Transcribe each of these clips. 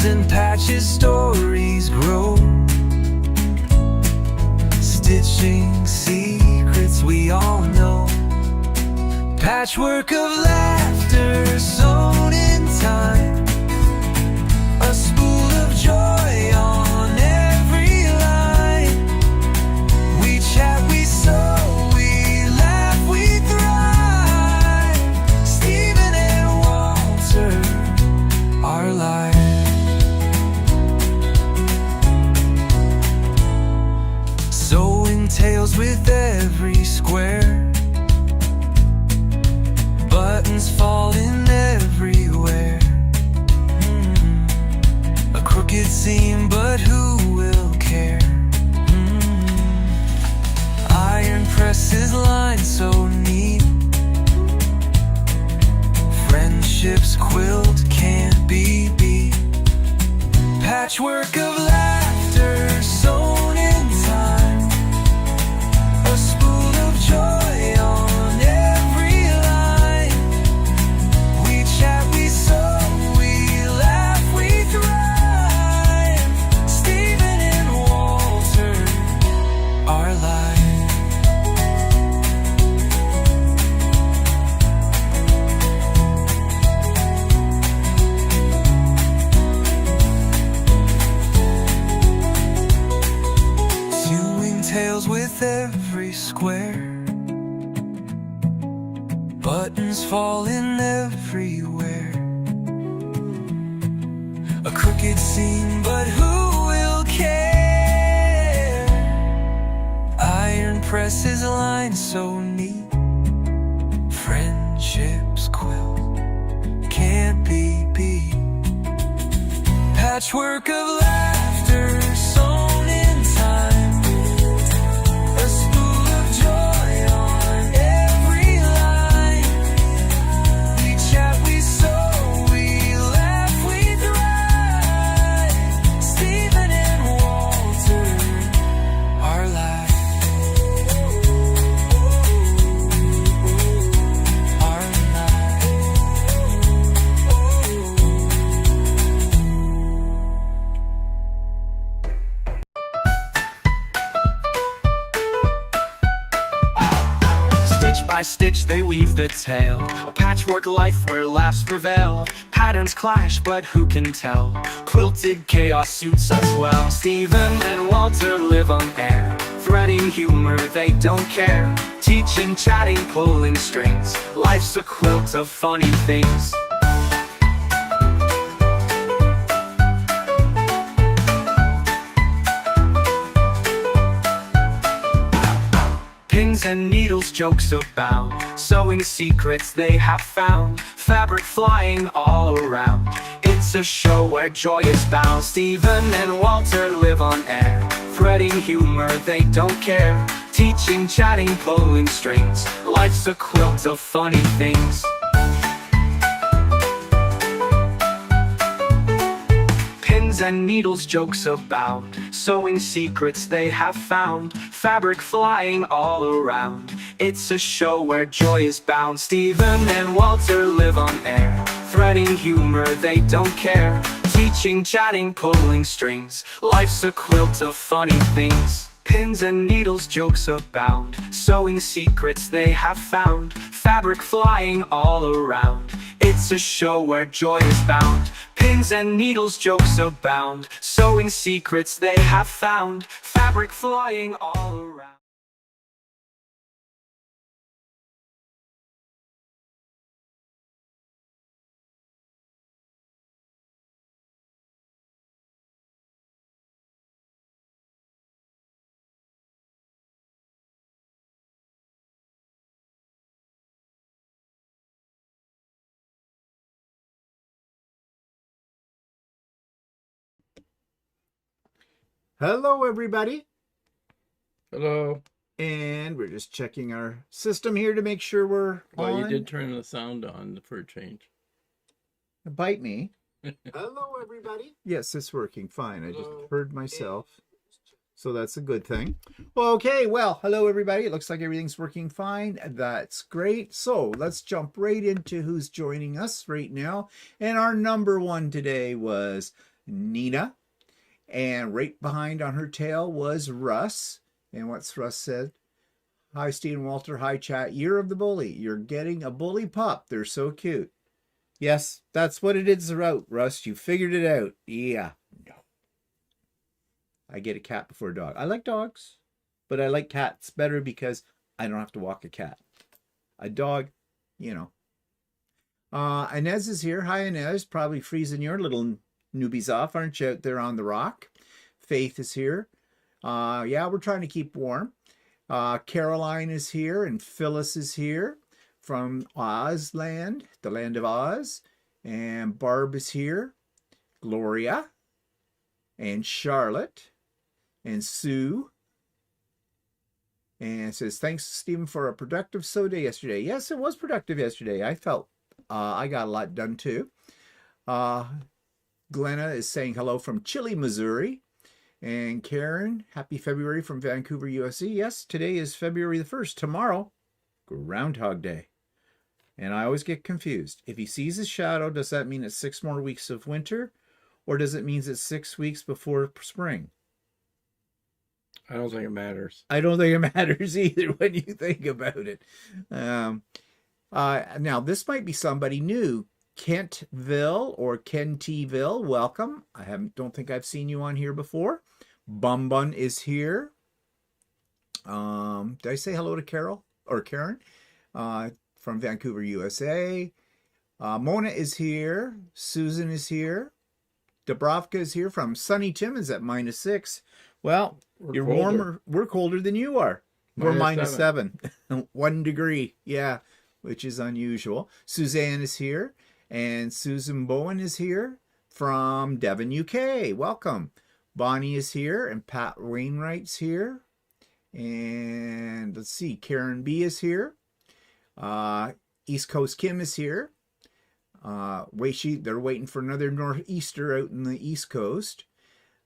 folds and patches, stories grow. Stitching secrets we all know. Patchwork of laughter sewn in time. A spool of joy on every line. We chat, we sew, we laugh, we thrive. Stephen and Walter, our life. Sewing tales with every square. Buttons falling everywhere. A crooked seam, but who will care? Iron presses lined so neat. Friendship's quilt can't be beat. Patchwork of laughter sewn in time. A spool of joy on every line. We chat, we sew, we laugh, we thrive. Stephen and Walter, our life. Sewing tales with every square. Buttons falling everywhere. A crooked seam, but who will care? Iron presses lined so neat. Friendship's quilt can't be beat. Patchwork of laughter sewn in time. A spool of joy on every line. We chat, we sew, we laugh, we thrive. Stephen and Walter, our life. Our life. Stitch by stitch they weave the tale. A patchwork life where laughs prevail. Patterns clash, but who can tell? Quilted chaos suits us well. Stephen and Walter live on air. Threading humor, they don't care. Teaching, chatting, pulling strings. Life's a quilt of funny things. Pins and needles, jokes abound. Sewing secrets they have found. Fabric flying all around. It's a show where joy is bound. Stephen and Walter live on air. Threading humor, they don't care. Teaching, chatting, pulling strings. Life's a quilt of funny things. Pins and needles, jokes abound. Sewing secrets they have found. Fabric flying all around. It's a show where joy is bound. Stephen and Walter live on air. Threading humor, they don't care. Teaching, chatting, pulling strings. Life's a quilt of funny things. Pins and needles, jokes abound. Sewing secrets they have found. Fabric flying all around. It's a show where joy is bound. Pins and needles, jokes abound. Sewing secrets they have found. Fabric flying all around. Hello, everybody. Hello. And we're just checking our system here to make sure we're Well, on. you did turn the sound on for a change. Bite me. Hello, everybody. Yes, it's working fine. I just heard myself. So that's a good thing. Well, okay. Well, hello, everybody. It looks like everything's working fine. That's great. So let's jump right into who's joining us right now. And our number one today was Nina. And right behind on her tail was Russ. And what's Russ said? Hi, Steve and Walter. Hi, chat. Year of the bully. You're getting a bully pup. They're so cute. Yes, that's what it is about, Russ. You figured it out. Yeah. No. I get a cat before a dog. I like dogs, but I like cats better because I don't have to walk a cat. A dog, you know. Inez is here. Hi, Inez. Probably freezing your little newbies off, aren't you, out there on the rock? Faith is here. Yeah, we're trying to keep warm. Caroline is here, and Phyllis is here from Oz land, the land of Oz. And Barb is here. Gloria. And Charlotte. And Sue. And it says, thanks, Stephen, for a productive sew day yesterday. Yes, it was productive yesterday. I felt I got a lot done too. Glenna is saying hello from Chile, Missouri. And Karen, happy February from Vancouver, USA. Yes, today is February the 1st. Tomorrow, Groundhog Day. And I always get confused. If he sees his shadow, does that mean it's 6 more weeks of winter? Or does it mean it's 6 weeks before spring? I don't think it matters. I don't think it matters either when you think about it. Now, this might be somebody new. Kentville or Kentyville, welcome. Don't think I've seen you on here before. Bun Bun is here. Did I say hello to Carol or Karen from Vancouver, USA? Mona is here. Susan is here. Dubrovka is here from sunny Timmins at -6. Well, you're colder. warmer. We're colder than you are. We're -7. 1 degree. Yeah, which is unusual. Suzanne is here. And Susan Bowen is here from Devon, UK. Welcome. Bonnie is here. And Pat Wainwright's here. And let's see. Karen B is here. East Coast Kim is here. They're waiting for another nor'easter out in the East Coast.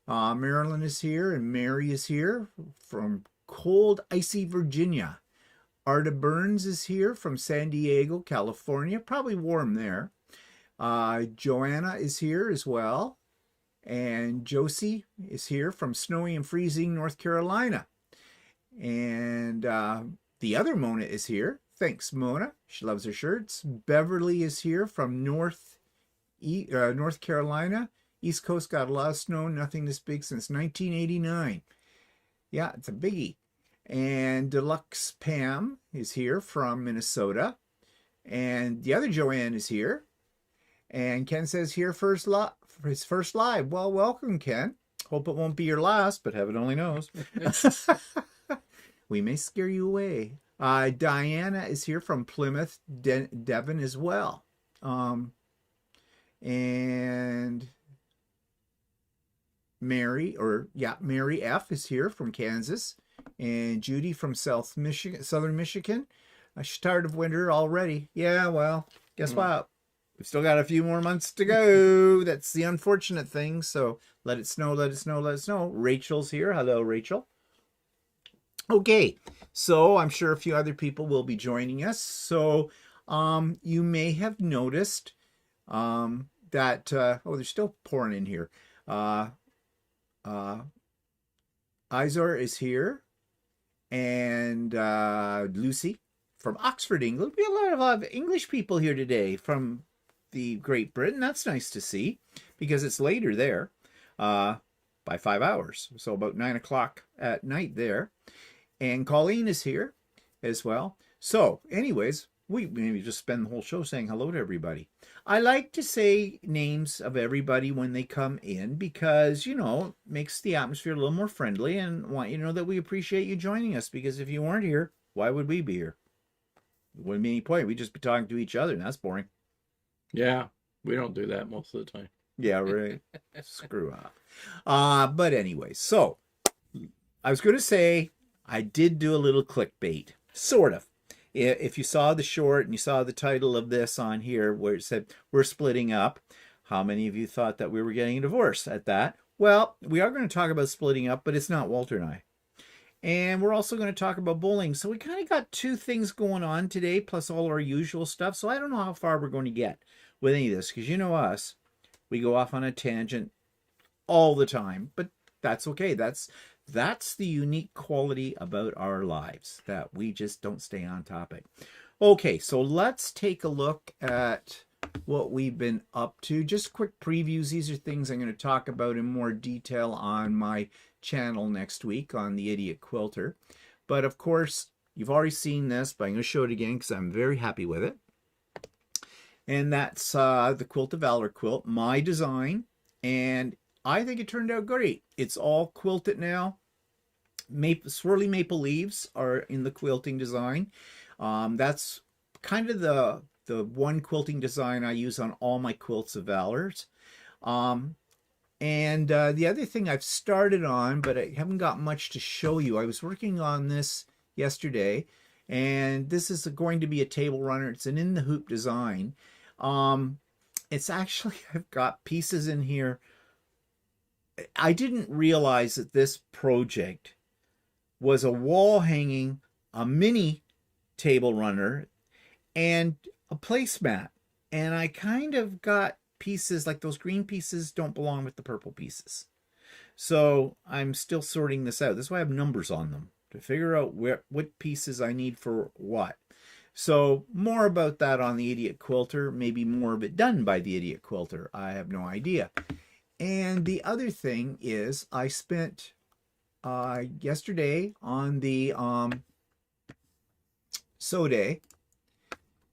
Marilyn is here. And Mary is here from cold, icy Virginia. Arta Burns is here from San Diego, California. Probably warm there. Joanna is here as well. And Josie is here from snowy and freezing North Carolina. And the other Mona is here. Thanks, Mona. She loves her shirts. Beverly is here from North Carolina. East Coast got a lot of snow. Nothing this big since 1989. Yeah, it's a biggie. And Deluxe Pam is here from Minnesota. And the other Joanne is here. And Ken says here for his first live. Well, welcome, Ken. Hope it won't be your last, but heaven only knows. We may scare you away. Diana is here from Plymouth, Devon as well. And Mary F is here from Kansas. And Judy from Southern Michigan. She's tired of winter already. Yeah, well, guess what? We've still got a few more months to go. That's the unfortunate thing. So let it snow, let it snow, let it snow. Rachel's here. Hello, Rachel. Okay, so I'm sure a few other people will be joining us. So you may have noticed that, they're still pouring in here. Izor is here. And Lucy from Oxford, England. We have a lot of English people here today from the Great Britain. That's nice to see because it's later there by 5 hours. So about 9 o'clock at night there. And Colleen is here as well. So anyways, we maybe just spend the whole show saying hello to everybody. I like to say names of everybody when they come in because, you know, it makes the atmosphere a little more friendly and want you to know that we appreciate you joining us because if you weren't here, why would we be here? There wouldn't be any point. We'd just be talking to each other and that's boring. Yeah, we don't do that most of the time. Yeah, right. Screw up. But anyway, so I was going to say I did do a little clickbait, sort of. If you saw the short and you saw the title of this on here where it said, we're splitting up, how many of you thought that we were getting a divorce at that? Well, we are going to talk about splitting up, but it's not Walter and I. And we're also going to talk about bowling. So we kind of got two things going on today, plus all our usual stuff. So I don't know how far we're going to get with any of this, because you know us, we go off on a tangent all the time, but that's okay. That's the unique quality about our lives, that we just don't stay on topic. Okay, so let's take a look at what we've been up to. Just quick previews. These are things I'm going to talk about in more detail on my channel next week on the Idiot Quilter. But of course, you've already seen this, but I'm going to show it again because I'm very happy with it. And that's the Quilt of Valor quilt, my design. And I think it turned out great. It's all quilted now. Swirly maple leaves are in the quilting design. That's kind of the one quilting design I use on all my Quilts of Valors. And the other thing I've started on, but I haven't got much to show you. I was working on this yesterday, and this is going to be a table runner. It's an in the hoop design. It's actually, I've got pieces in here. I didn't realize that this project was a wall hanging, a mini table runner, and a placemat. And I kind of got pieces, like those green pieces don't belong with the purple pieces. So I'm still sorting this out. This is why I have numbers on them, to figure out what pieces I need for what. So more about that on the Idiot Quilter, maybe more of it done by the Idiot Quilter. I have no idea. And the other thing is I spent yesterday on the sew day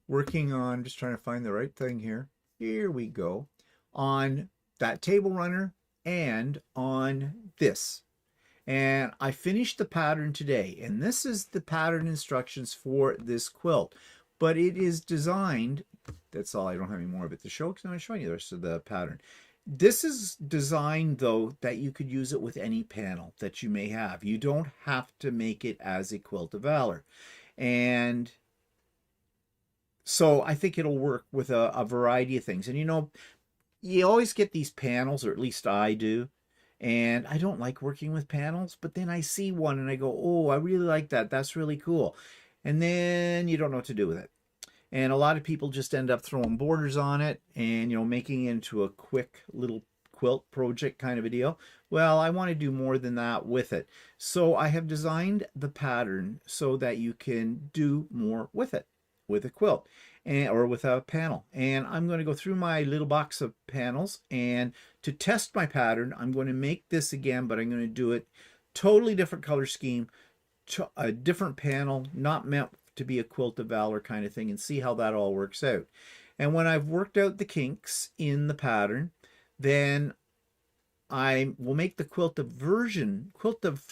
working on, just trying to find the right thing here. Here we go. On that table runner and on this. And I finished the pattern today. And this is the pattern instructions for this quilt. But it is designed, that's all, I don't have any more of it to show because I'm not showing you the rest of the pattern. This is designed, though, that you could use it with any panel that you may have. You don't have to make it as a Quilt of Valor. And so I think it'll work with a variety of things. And, you know, you always get these panels, or at least I do. And I don't like working with panels, but then I see one and I go, oh, I really like that. That's really cool. And then you don't know what to do with it. And a lot of people just end up throwing borders on it and, you know, making it into a quick little quilt project kind of a deal. Well, I want to do more than that with it. So I have designed the pattern so that you can do more with it, with a quilt or with a panel. And I'm going to go through my little box of panels, and to test my pattern, I'm going to make this again, but I'm going to do it totally different color scheme, a different panel, not meant to be a Quilt of Valor kind of thing, and see how that all works out. And when I've worked out the kinks in the pattern, then I will make the Quilt of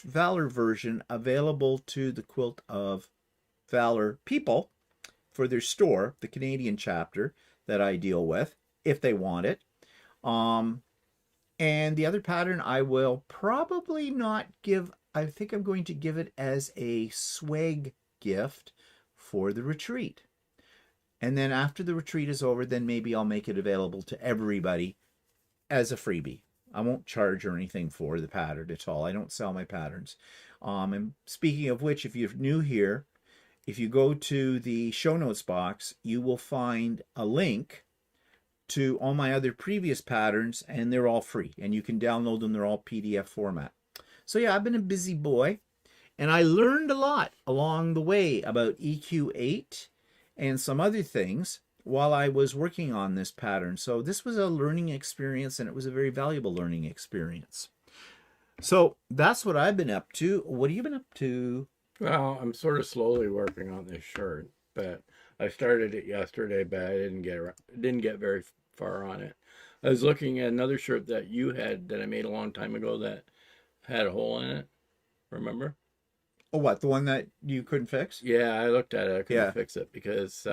Valor version available to the Quilt of Valor people for their store, the Canadian chapter that I deal with, if they want it. And the other pattern I will probably not give, I think I'm going to give it as a swag gift for the retreat. And then after the retreat is over, then maybe I'll make it available to everybody as a freebie. I won't charge or anything for the pattern at all. I don't sell my patterns. And speaking of which, if you're new here, if you go to the show notes box, you will find a link to all my other previous patterns, and they're all free. And you can download them. They're all PDF format. So yeah, I've been a busy boy. And I learned a lot along the way about EQ8 and some other things while I was working on this pattern. So this was a learning experience, and it was a very valuable learning experience. So that's what I've been up to. What have you been up to? Well, I'm sort of slowly working on this shirt, but I started it yesterday, but I didn't get very far on it. I was looking at another shirt that you had that I made a long time ago that had a hole in it. Remember? Oh, what? The one that you couldn't fix? Yeah, I looked at it. I couldn't fix it because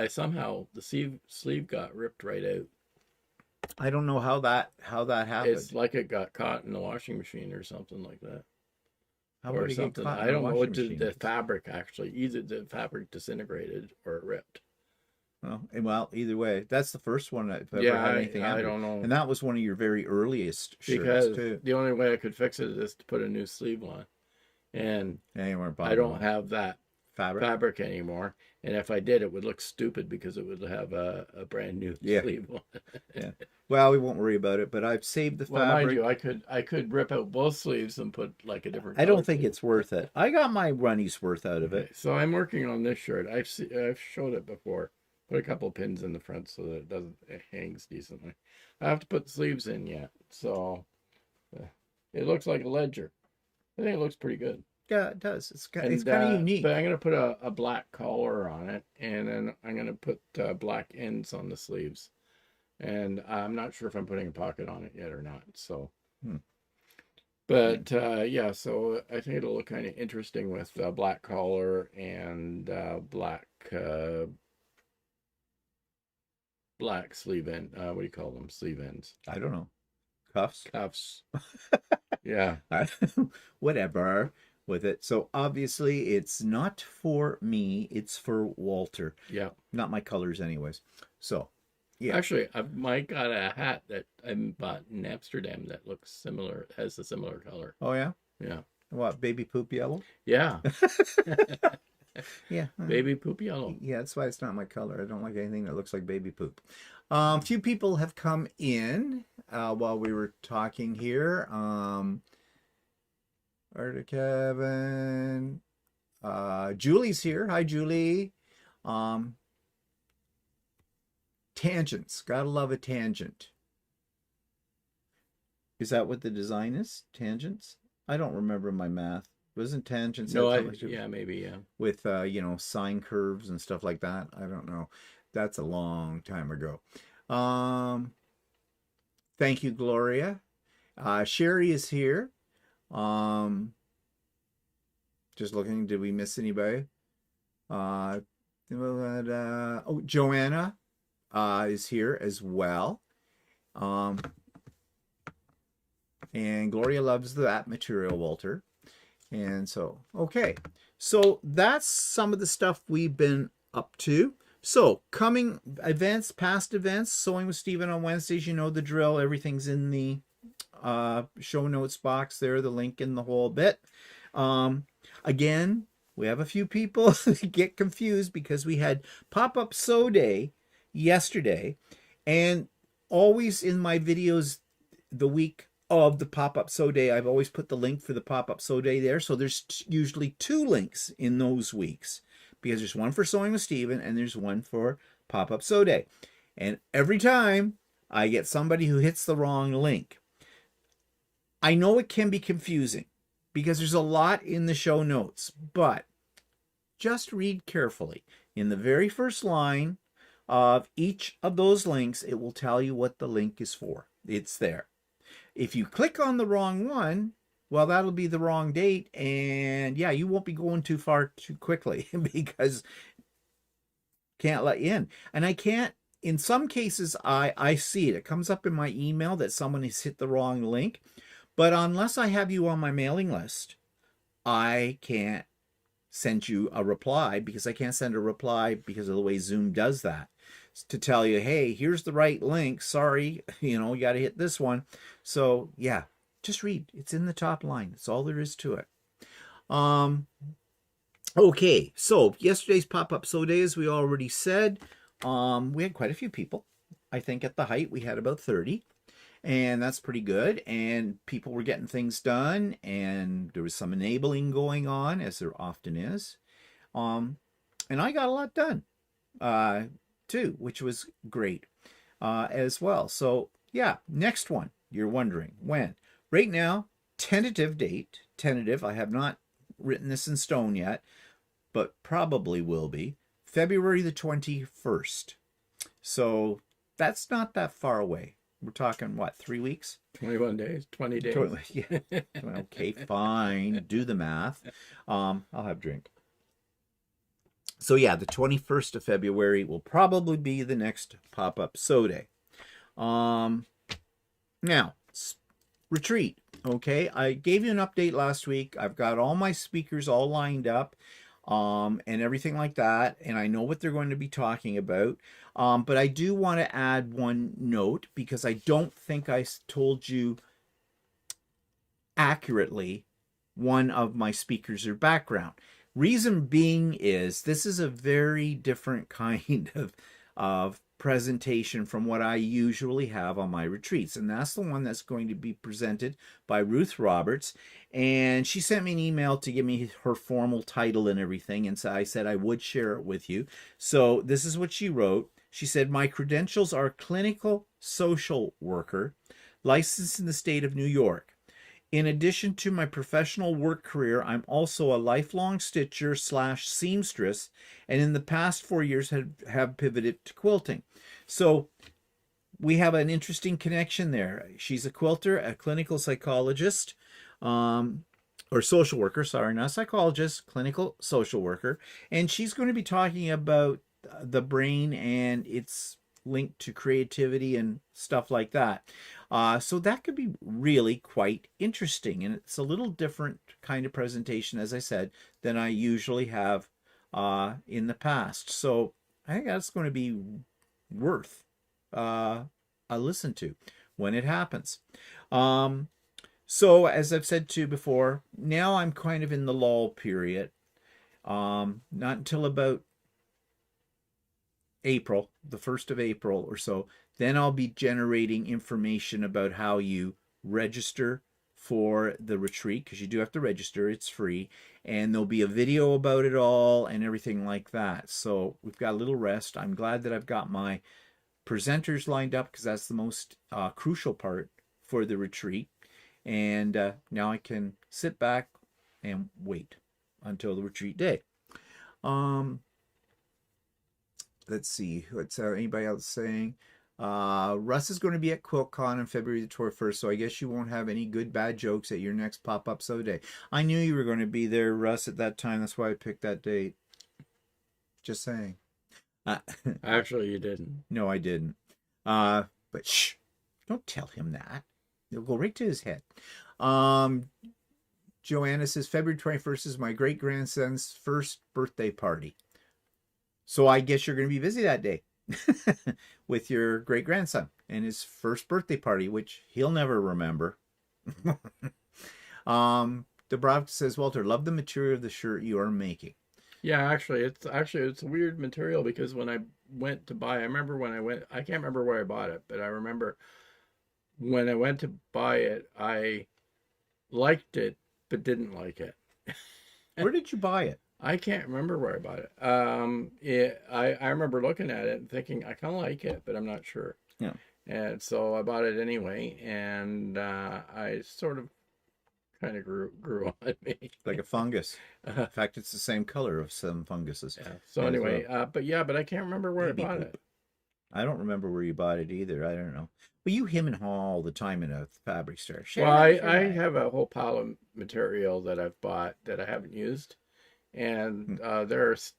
somehow the sleeve got ripped right out. I don't know how that happened. It's like it got caught in the washing machine or something like that. How Or would it get something. caught in I the don't know washing what machine? the fabric actually. Either the fabric disintegrated or it ripped. Well, either way, that's the first one I've ever Yeah, had anything I under. don't know. And that was one of your very earliest shirts Because too. the only way I could fix it is to put a new sleeve on. And Yeah, you weren't I don't have that fabric anymore. And if I did, it would look stupid because it would have a brand new sleeve on it. Yeah. Well, we won't worry about it, but I've saved the fabric. Well, mind you, I could rip out both sleeves and put like a different I don't color think sleeve. it's worth it. I got my runny's worth out of it. So I'm working on this shirt. I've showed it before. Put a couple pins in the front so that it hangs decently. I have to put the sleeves in yet, so it looks like a ledger. I think it looks pretty good. Yeah, it does. It's kind of unique. But I'm going to put a black collar on it, and then I'm going to put black ends on the sleeves. And I'm not sure if I'm putting a pocket on it yet or not. So, but yeah, so I think it'll look kind of interesting with black collar and black sleeve end. What do you call them? Sleeve ends. I don't know. Cuffs. Cuffs. Yeah. Whatever with it. So obviously it's not for me. It's for Walter. Yeah. Not my colors anyways. So yeah. Actually, Mike got a hat that I bought in Amsterdam that looks similar, has a similar color. Oh yeah? Yeah. What, baby poop yellow? Yeah. Yeah. Baby poop yellow. Yeah, that's why it's not my color. I don't like anything that looks like baby poop. A few people have come in while we were talking here. Arda Kevin. Julie's here. Hi, Julie. Tangents. Gotta love a tangent. Is that what the design is? Tangents? I don't remember my math. Wasn't tangents? No, yeah, maybe, yeah. With, you know, sine curves and stuff like that. I don't know. That's a long time ago. Thank you, Gloria. Sherry is here. Just looking, did we miss anybody? Oh, Joanna is here as well. And Gloria loves that material, Walter. And so, okay. So that's some of the stuff we've been up to. So coming events, past events, Sewing with Stephen on Wednesdays, you know the drill. Everything's in the show notes box there, the link in the whole bit. Again, we have a few people get confused because we had pop-up sew day yesterday, and always in my videos the week of the pop-up sew day, I've always put the link for the pop-up sew day there. So there's usually 2 links in those weeks, because there's one for Sewing with Stephen and there's one for pop-up sew day. And every time I get somebody who hits the wrong link. I know it can be confusing because there's a lot in the show notes, but just read carefully. In the very first line of each of those links, it will tell you what the link is for. It's there. If you click on the wrong one, well, that'll be the wrong date, and yeah, you won't be going too far too quickly because can't let you in. And I can't, in some cases, I see it. It comes up in my email that someone has hit the wrong link, but unless I have you on my mailing list, I can't send you a reply, because I can't send a reply because of the way Zoom does that, to tell you, hey, here's the right link. Sorry, you got to hit this one. So yeah, just read. It's in the top line. That's all there is to it. Okay, so yesterday's pop-up sew day, as we already said, we had quite a few people. I think at the height we had about 30, and that's pretty good. And people were getting things done, and there was some enabling going on, as there often is. And I got a lot done too, which was great as well. So yeah, next one, you're wondering when. Right now, tentative date, I have not written this in stone yet, but probably will be February the 21st. So that's not that far away. We're talking, what, 3 weeks? 21 days, 20 days. Yeah. Okay, fine. Do the math. I'll have a drink. So yeah, the 21st of February will probably be the next pop-up sew day. Now, retreat. Okay, I gave you an update last week. I've got all my speakers all lined up and everything like that, and I know what they're going to be talking about. But I do want to add one note, because I don't think I told you accurately one of my speakers or background. Reason being is this is a very different kind of presentation from what I usually have on my retreats. And that's the one that's going to be presented by Ruth Roberts. And she sent me an email to give me her formal title and everything. And so I said I would share it with you. So this is what she wrote. She said, my credentials are clinical social worker, licensed in the state of New York. In addition to my professional work career, I'm also a lifelong stitcher / seamstress, and in the past 4 years have pivoted to quilting. So we have an interesting connection there. She's a quilter, a clinical psychologist, or social worker, sorry, not psychologist, clinical social worker. And she's going to be talking about the brain and its link to creativity and stuff like that. So that could be really quite interesting. And it's a little different kind of presentation, as I said, than I usually have in the past. So I think that's going to be worth a listen to when it happens. So as I've said to you before, now I'm kind of in the lull period. Not until about April, the 1st of April or so, then I'll be generating information about how you register for the retreat, because you do have to register. It's free, and there'll be a video about it all and everything like that. So we've got a little rest. I'm glad that I've got my presenters lined up, because that's the most crucial part for the retreat. And now I can sit back and wait until the retreat day. Let's see, what's anybody else saying? Russ is going to be at QuiltCon on February the 21st, so I guess you won't have any good bad jokes at your next pop-up so day. I knew you were going to be there, Russ, at that time. That's why I picked that date. Just saying. Actually, you didn't. No, I didn't. But shh, don't tell him that. It'll go right to his head. Joanna says, February 21st is my great-grandson's first birthday party. So I guess you're going to be busy that day with your great-grandson and his first birthday party, which he'll never remember. Dubrovka says, Walter, love the material of the shirt you are making. Yeah, actually, it's a weird material, because when I went to buy, I can't remember where I bought it, but I remember when I went to buy it, I liked it, but didn't like it. Where did you buy it? I can't remember where I bought it. I remember looking at it and thinking, I kind of like it, but I'm not sure. Yeah. And so I bought it anyway, and I sort of kind of grew on me. Like a fungus. In fact, it's the same color of some funguses. Yeah. So anyway, but I can't remember where I bought it. I don't remember where you bought it either. I don't know. But you hem and haw all the time in a fabric store. Well, I have a whole pile of material that I've bought that I haven't used. And there's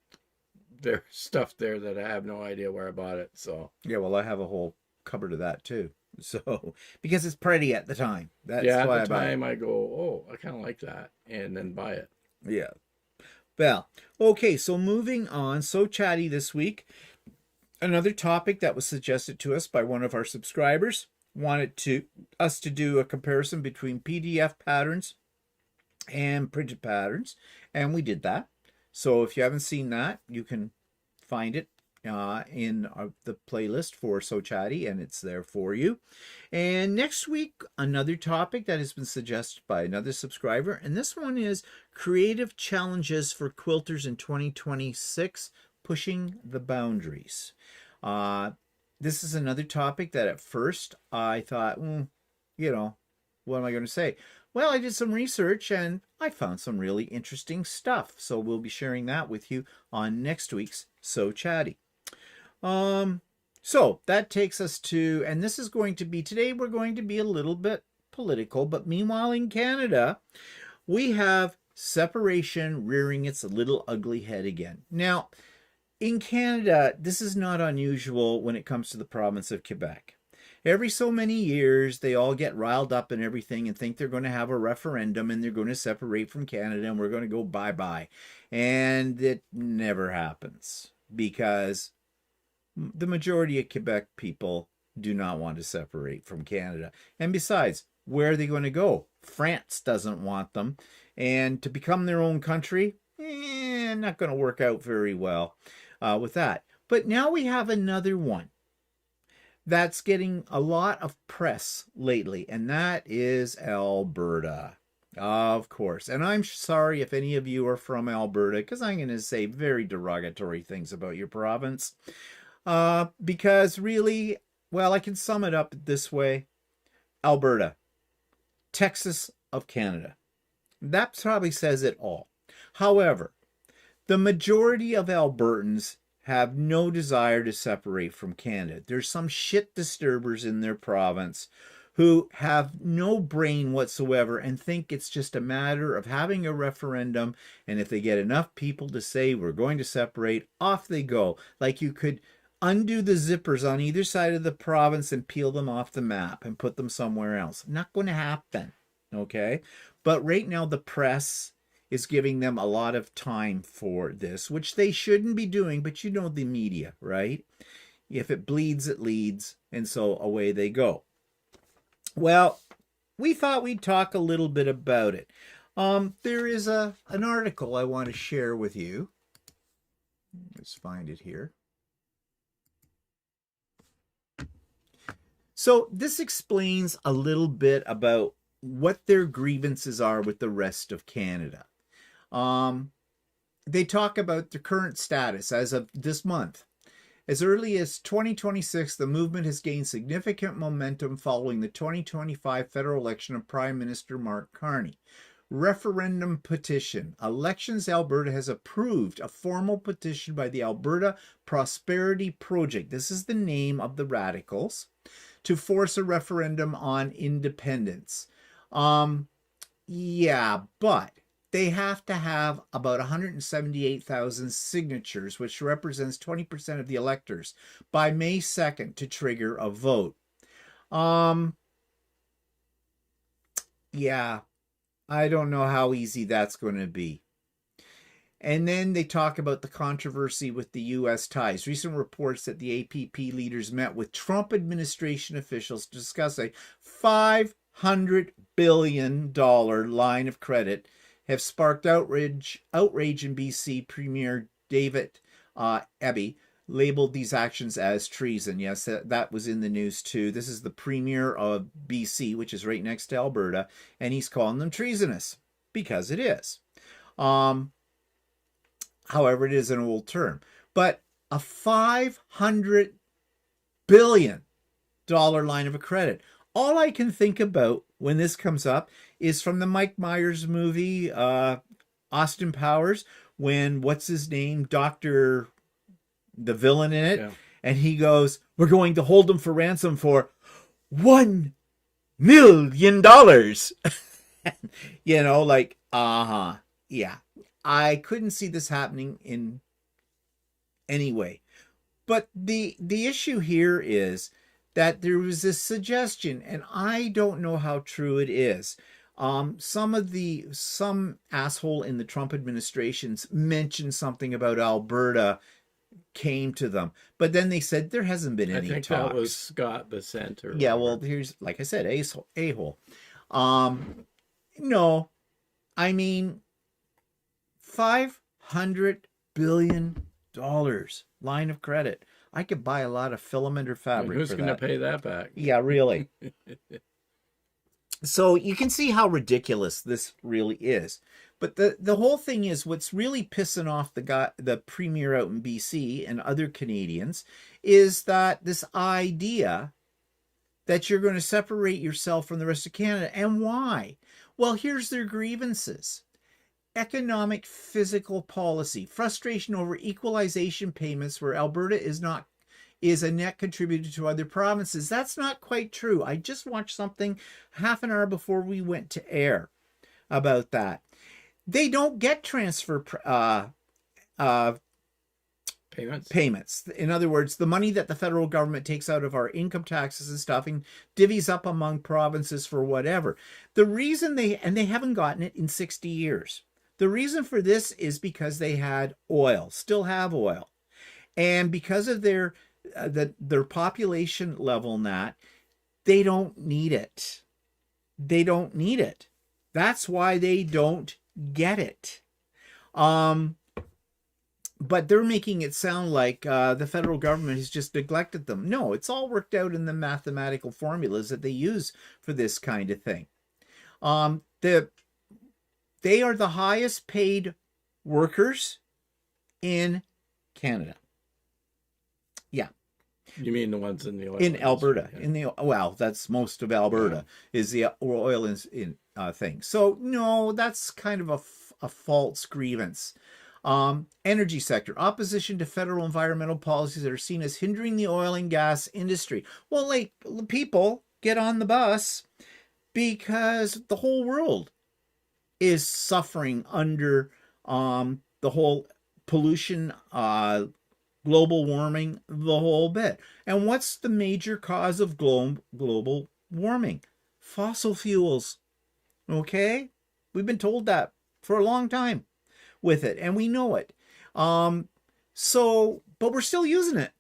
stuff there that I have no idea where I bought it. So yeah, well, I have a whole cupboard of that too. So because it's pretty at the time. That's yeah, why at the time I go, oh, I kind of like that, and then buy it. Yeah. Well, okay. So moving on. So Chatty this week. Another topic that was suggested to us by one of our subscribers wanted us to do a comparison between PDF patterns and printed patterns, and we did that. So if you haven't seen that, you can find it in the playlist for So Chatty, and it's there for you. And next week, another topic that has been suggested by another subscriber, and this one is creative challenges for quilters in 2026, pushing the boundaries. This is another topic that at first I thought, what am I going to say? Well, I did some research and I found some really interesting stuff. So we'll be sharing that with you on next week's So Chatty. So that takes us to, and this is going to be, today we're going to be a little bit political, but meanwhile in Canada, we have separation rearing its little ugly head again. Now, in Canada, this is not unusual when it comes to the province of Quebec. Every so many years, they all get riled up and everything and think they're going to have a referendum and they're going to separate from Canada and we're going to go bye-bye. And it never happens because the majority of Quebec people do not want to separate from Canada. And besides, where are they going to go? France doesn't want them. And to become their own country, not going to work out very well with that. But now we have another one that's getting a lot of press lately, and that is Alberta. Of course. And I'm sorry if any of you are from Alberta, because I'm going to say very derogatory things about your province. Because really, well, I can sum it up this way. Alberta, Texas of Canada. That probably says it all. However, the majority of Albertans have no desire to separate from Canada. There's some shit disturbers in their province who have no brain whatsoever and think it's just a matter of having a referendum, and if they get enough people to say we're going to separate, off they go. Like you could undo the zippers on either side of the province and peel them off the map and put them somewhere else. Not going to happen, okay? But right now the press is giving them a lot of time for this, which they shouldn't be doing, but you know the media, right? If it bleeds, it leads, and so away they go. Well, we thought we'd talk a little bit about it. There is an article I want to share with you. Let's find it here. So this explains a little bit about what their grievances are with the rest of Canada. They talk about the current status as of this month. As early as 2026, the movement has gained significant momentum following the 2025 federal election of Prime Minister Mark Carney. Referendum petition. Elections Alberta has approved a formal petition by the Alberta Prosperity Project. This is the name of the radicals, to force a referendum on independence. Yeah, but they have to have about 178,000 signatures, which represents 20% of the electors, by May 2nd to trigger a vote. Yeah, I don't know how easy that's going to be. And then they talk about the controversy with the U.S. ties. Recent reports that the APP leaders met with Trump administration officials to discuss a $500 billion line of credit have sparked outrage in BC. Premier David Eby labeled these actions as treason. Yes, that was in the news too. This is the Premier of BC, which is right next to Alberta, and he's calling them treasonous because it is. However, it is an old term. But a $500 billion line of credit. All I can think about when this comes up is from the Mike Myers movie, Austin Powers, when, what's his name, Dr. the villain in it, yeah. And he goes, we're going to hold him for ransom for $1 million. You know, like, yeah. I couldn't see this happening in any way. But the issue here is that there was this suggestion, and I don't know how true it is. Some asshole in the Trump administrations mentioned something about Alberta came to them, but then they said there hasn't been any talks. I think that was Scott Bessent. Yeah, well, here's, like I said, a-hole. No, I mean, $500 billion line of credit. I could buy a lot of filament or fabric. Who's going to pay that back? Yeah, really. So you can see how ridiculous this really is. But the whole thing is, what's really pissing off the premier out in BC and other Canadians is that this idea that you're going to separate yourself from the rest of Canada. And why? Well, here's their grievances. Economic fiscal policy, frustration over equalization payments where Alberta is a net contributor to other provinces. That's not quite true. I just watched something half an hour before we went to air about that. They don't get transfer payments. In other words, the money that the federal government takes out of our income taxes and stuff and divvies up among provinces for whatever. The reason they haven't gotten it in 60 years. The reason for this is because they had oil, still have oil. And because of their population level and that, they don't need it. They don't need it. That's why they don't get it. but they're making it sound like the federal government has just neglected them. No, it's all worked out in the mathematical formulas that they use for this kind of thing. They are the highest paid workers in Canada. Yeah. You mean the ones in the oil in industry, Alberta? yeah. In the well, that's most of Alberta is the oil in thing. So no, that's kind of a false grievance. Energy sector opposition to federal environmental policies that are seen as hindering the oil and gas industry. Well, like people get on the bus because the whole world is suffering under the whole pollution, global warming, the whole bit. And what's the major cause of global warming? Fossil fuels. Okay? We've been told that for a long time with it, and we know it. But we're still using it.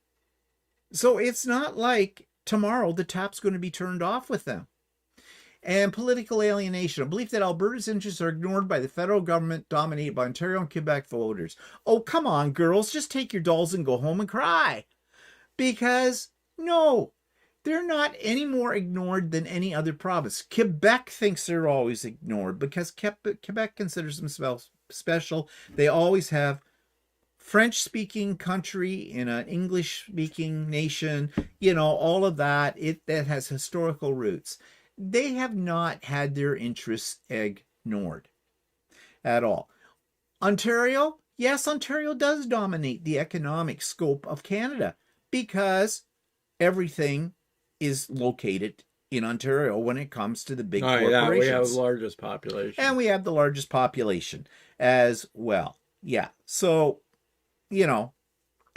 So it's not like tomorrow the tap's going to be turned off with them. And political alienation, a belief that Alberta's interests are ignored by the federal government dominated by Ontario and Quebec voters. Oh, come on, girls, just take your dolls and go home and cry. Because, no, they're not any more ignored than any other province. Quebec thinks they're always ignored because Quebec considers themselves special. They always have French-speaking country in an English-speaking nation, all of that. That has historical roots. They have not had their interests ignored at all. Ontario, yes, Ontario does dominate the economic scope of Canada because everything is located in Ontario when it comes to the big corporations. Yeah, we have the largest population. And we have the largest population as well. Yeah, so, and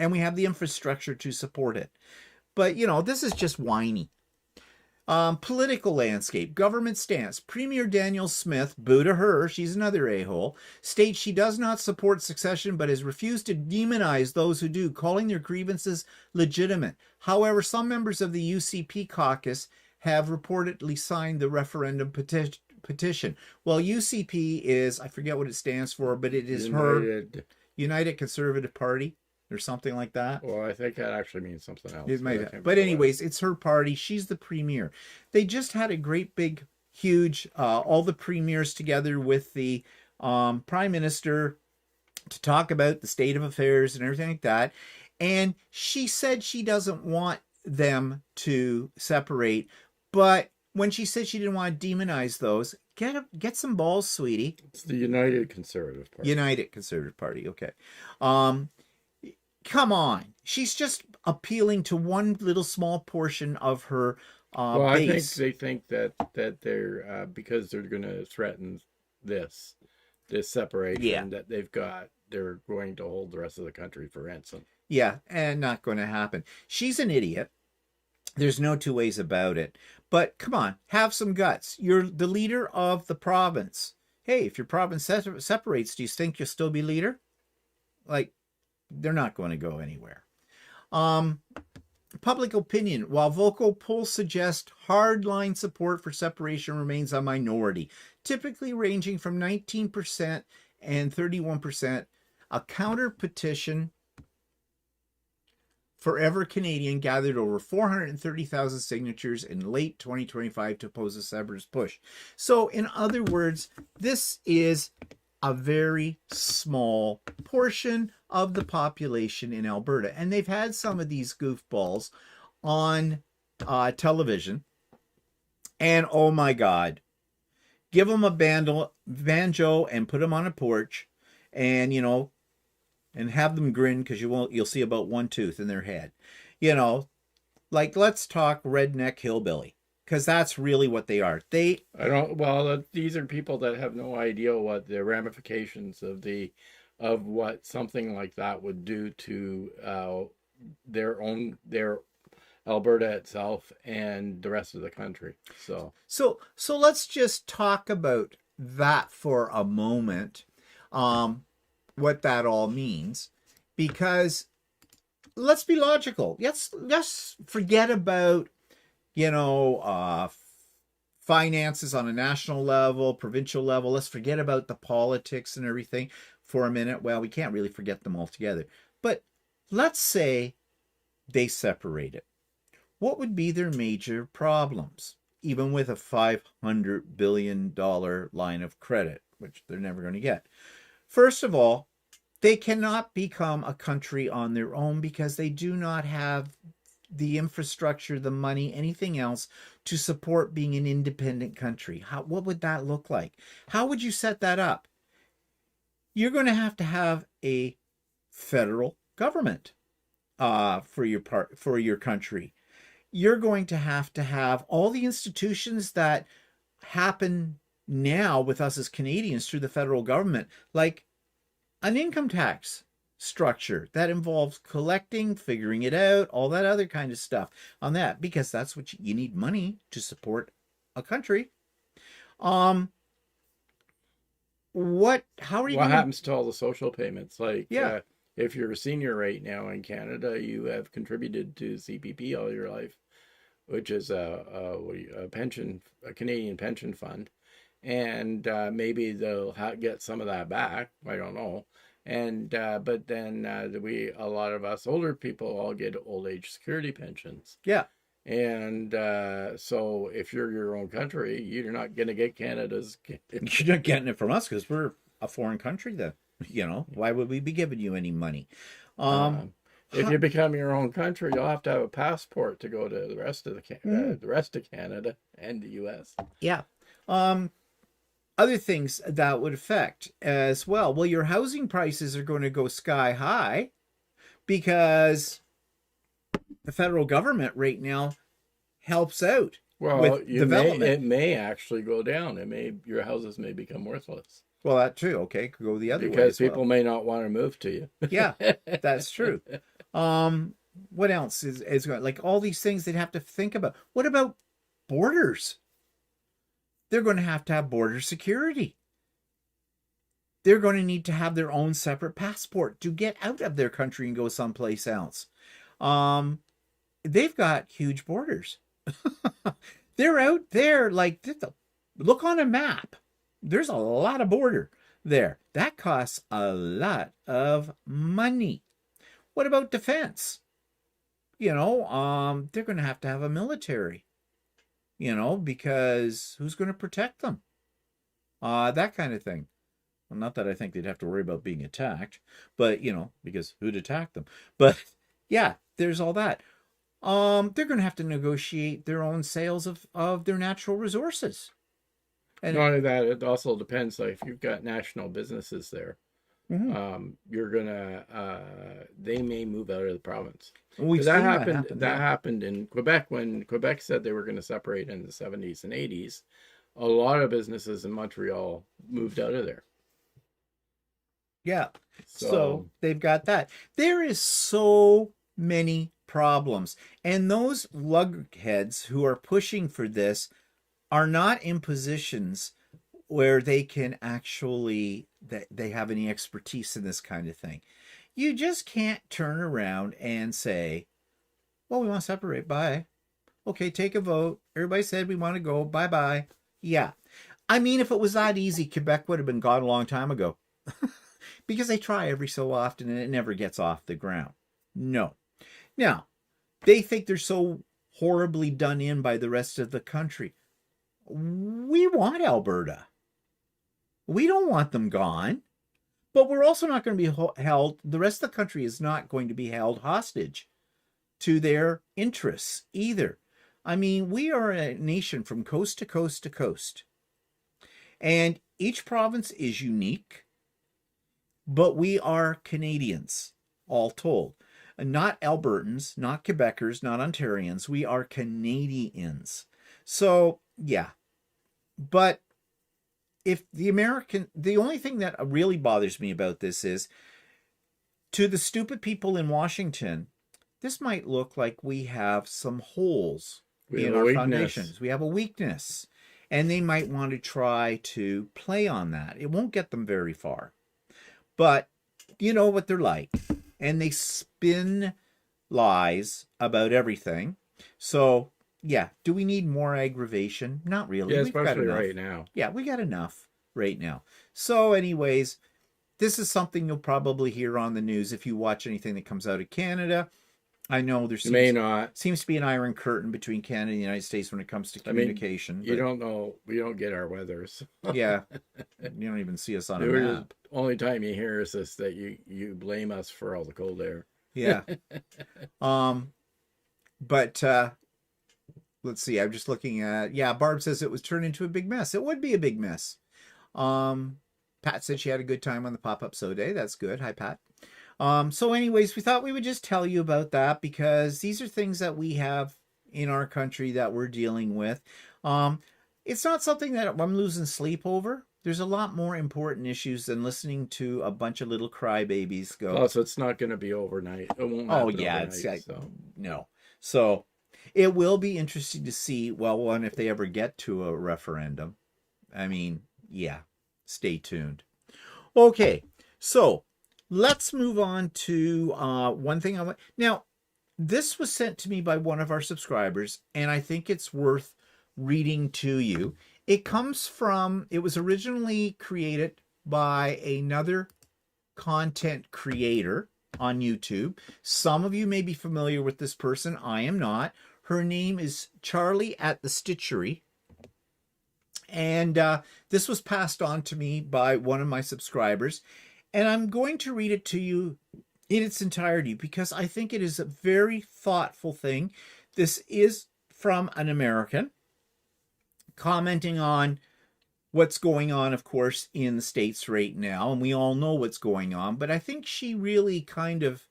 we have the infrastructure to support it. But, this is just whiny. Political landscape, government stance. Premier Danielle Smith, boo to her, she's another a-hole, states she does not support succession but has refused to demonize those who do, calling their grievances legitimate. However, some members of the UCP caucus have reportedly signed the referendum petition. Well, UCP is, I forget what it stands for, but it is United Conservative Party. Or something like that. Well, I think that actually means something else. It might, but anyways, it's her party. She's the premier. They just had a great big, huge, all the premiers together with the prime minister to talk about the state of affairs and everything like that. And she said she doesn't want them to separate, but when she said she didn't want to demonize those, get some balls, sweetie. It's the United Conservative Party. United Conservative Party. Okay. Come on. She's just appealing to one little small portion of her well, I think base. they think that they're because they're going to threaten this separation that they're going to hold the rest of the country for ransom. Yeah, and not going to happen. She's an idiot. There's no two ways about it. But come on, have some guts. You're the leader of the province. Hey, if your province separates, do you think you'll still be leader? Like, they're not going to go anywhere. Public opinion. While vocal polls suggest hardline support for separation remains a minority, typically ranging from 19% and 31%, a counter petition Forever Canadian gathered over 430,000 signatures in late 2025 to oppose the separatist push. So, in other words, this is a very small portion of the population in Alberta. And they've had some of these goofballs on television. And oh my God, give them a banjo and put them on a porch and, and have them grin because you'll see about one tooth in their head. Like, let's talk redneck hillbilly. Because that's really what they are. These are people that have no idea what the ramifications of what something like that would do to their Alberta itself and the rest of the country. So let's just talk about that for a moment. What that all means, because let's be logical. Let's forget about finances on a national level, provincial level. Let's forget about the politics and everything. for a minute. Well, we can't really forget them altogether. But let's say they separate it. What would be their major problems, even with a $500 billion line of credit, which they're never going to get? First of all, they cannot become a country on their own because they do not have the infrastructure, the money, anything else to support being an independent country. What would that look like? How would you set that up? You're going to have a federal government for your country. You're going to have all the institutions that happen now with us as Canadians through the federal government, like an income tax structure that involves collecting, figuring it out, all that other kind of stuff on that, because that's what you need money to support a country. How are you What happens to all the social payments? Like, yeah, if you're a senior right now in Canada, you have contributed to CPP all your life, which is a pension, a Canadian pension fund, and maybe they'll get some of that back. I don't know. And but then a lot of us older people all get old age security pensions. Yeah. And so if you're your own country, you're not going to get Canada's. You're not getting it from us because we're a foreign country. Then, why would we be giving you any money? If you become your own country, you'll have to have a passport to go to the rest of the rest of Canada and the U.S. Yeah. Other things that would affect as well. Well, your housing prices are going to go sky high because the federal government right now helps out with development. It may actually go down. Your houses may become worthless. Well, that too. Okay, could go the other way because people may not want to move to you. Yeah, that's true. What else is going, like all these things they'd have to think about? What about borders? They're going to have border security. They're going to need to have their own separate passport to get out of their country and go someplace else. They've got huge borders. They're out there, like, look on a map. There's a lot of border there. That costs a lot of money. What about defense? They're going to have a military. Because who's going to protect them? That kind of thing. Well, not that I think they'd have to worry about being attacked, but, because who'd attack them? But, yeah, there's all that. They're going to have to negotiate their own sales of their natural resources. And not only that, it also depends. Like, if you've got national businesses there, you're gonna they may move out of the province. That happened in Quebec when Quebec said they were going to separate in the 70s and 80s. A lot of businesses in Montreal moved out of there. Yeah. So they've got that. There is so many problems. And those lugheads who are pushing for this are not in positions where they can actually, they have any expertise in this kind of thing. You just can't turn around and say, well, we want to separate. Bye. Okay, take a vote. Everybody said we want to go. Bye-bye. Yeah. I mean, if it was that easy, Quebec would have been gone a long time ago. Because they try every so often and it never gets off the ground. No. Now, they think they're so horribly done in by the rest of the country. We want Alberta. We don't want them gone. But we're also not going to be held, the rest of the country is not going to be held hostage to their interests either. I mean, we are a nation from coast to coast to coast. And each province is unique, but we are Canadians, all told. Not Albertans, not Quebecers, not Ontarians. We are Canadians. So, yeah. But if the only thing that really bothers me about this is, to the stupid people in Washington, this might look like we have some holes in our foundations. We have a weakness. And they might want to try to play on that. It won't get them very far. But you know what they're like. And they spin lies about everything. So, yeah, do we need more aggravation? Not really. Yeah, especially right now. Yeah, we got enough right now. So anyways, this is something you'll probably hear on the news if you watch anything that comes out of Canada. I know there seems to be an iron curtain between Canada and the United States when it comes to communication. You don't know. We don't get our weathers. Yeah. You don't even see us on a map. The only time you hear us is that you blame us for all the cold air. Yeah. But let's see. I'm just looking at, Barb says it was turned into a big mess. It would be a big mess. Pat said she had a good time on the pop-up soda day. That's good. Hi, Pat. So anyways, we thought we would just tell you about that because these are things that we have in our country that we're dealing with. It's not something that I'm losing sleep over. There's a lot more important issues than listening to a bunch of little crybabies go. Oh, so it's not going to be overnight. It won't happen overnight, no. So it will be interesting to see, well, one, if they ever get to a referendum. I mean, yeah, stay tuned. Okay, so let's move on to one thing I want. Now, this was sent to me by one of our subscribers, and I think it's worth reading to you. It was originally created by another content creator on YouTube. Some of you may be familiar with this person. I am not. Her name is Charlie at the Stitchery. And this was passed on to me by one of my subscribers. And I'm going to read it to you in its entirety because I think it is a very thoughtful thing. This is from an American commenting on what's going on, of course, in the States right now. And we all know what's going on. But I think she really kind of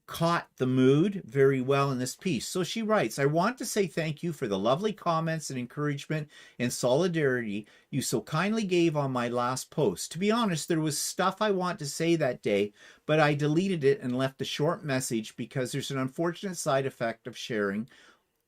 caught the mood very well in this piece. So she writes, I want to say thank you for the lovely comments and encouragement and solidarity you so kindly gave on my last post. To be honest, there was stuff I want to say that day, but I deleted it and left a short message because there's an unfortunate side effect of sharing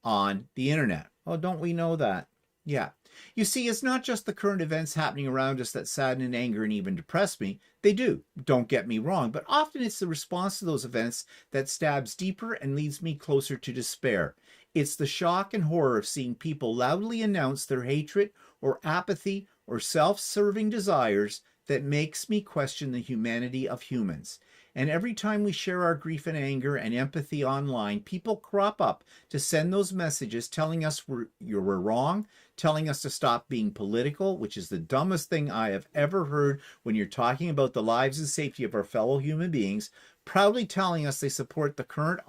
on the internet. Oh, don't we know that? Yeah. You see, it's not just the current events happening around us that sadden and anger and even depress me. They do, don't get me wrong, but often it's the response to those events that stabs deeper and leads me closer to despair. It's the shock and horror of seeing people loudly announce their hatred or apathy or self-serving desires that makes me question the humanity of humans. And every time we share our grief and anger and empathy online, people crop up to send those messages telling us we're wrong, telling us to stop being political, which is the dumbest thing I have ever heard when you're talking about the lives and safety of our fellow human beings, proudly telling us they support the current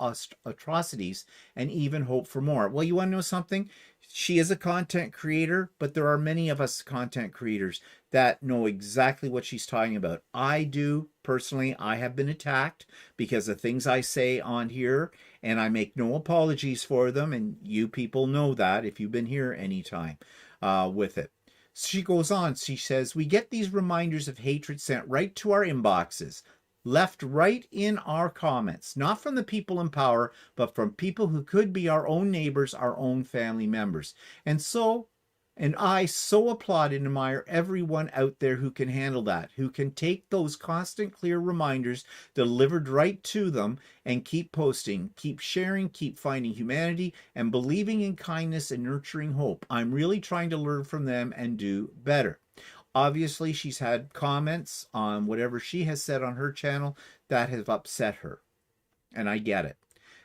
atrocities and even hope for more. Well, you want to know something? She is a content creator, but there are many of us content creators that know exactly what she's talking about. I do. Personally, I have been attacked because of things I say on here, and I make no apologies for them, and you people know that if you've been here any time with it. She goes on, she says, we get these reminders of hatred sent right to our inboxes, left right in our comments, not from the people in power, but from people who could be our own neighbors, our own family members. And I so applaud and admire everyone out there who can handle that, who can take those constant, clear reminders delivered right to them and keep posting, keep sharing, keep finding humanity and believing in kindness and nurturing hope. I'm really trying to learn from them and do better. Obviously, she's had comments on whatever she has said on her channel that have upset her, and I get it.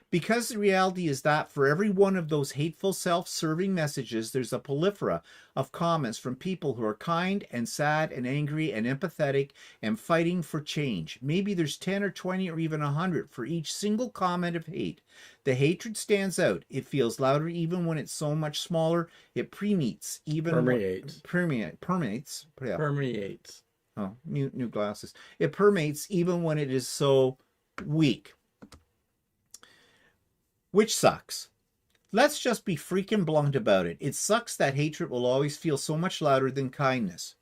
Because the reality is that for every one of those hateful, self-serving messages, there's a plethora of comments from people who are kind and sad and angry and empathetic and fighting for change. Maybe there's 10 or 20 or even 100 for each single comment of hate. The hatred stands out. It feels louder even when it's so much smaller. It permeates. Permeates. Oh, new glasses. It permeates even when it is so weak. Which sucks. Let's just be freaking blunt about it. It sucks that hatred will always feel so much louder than kindness.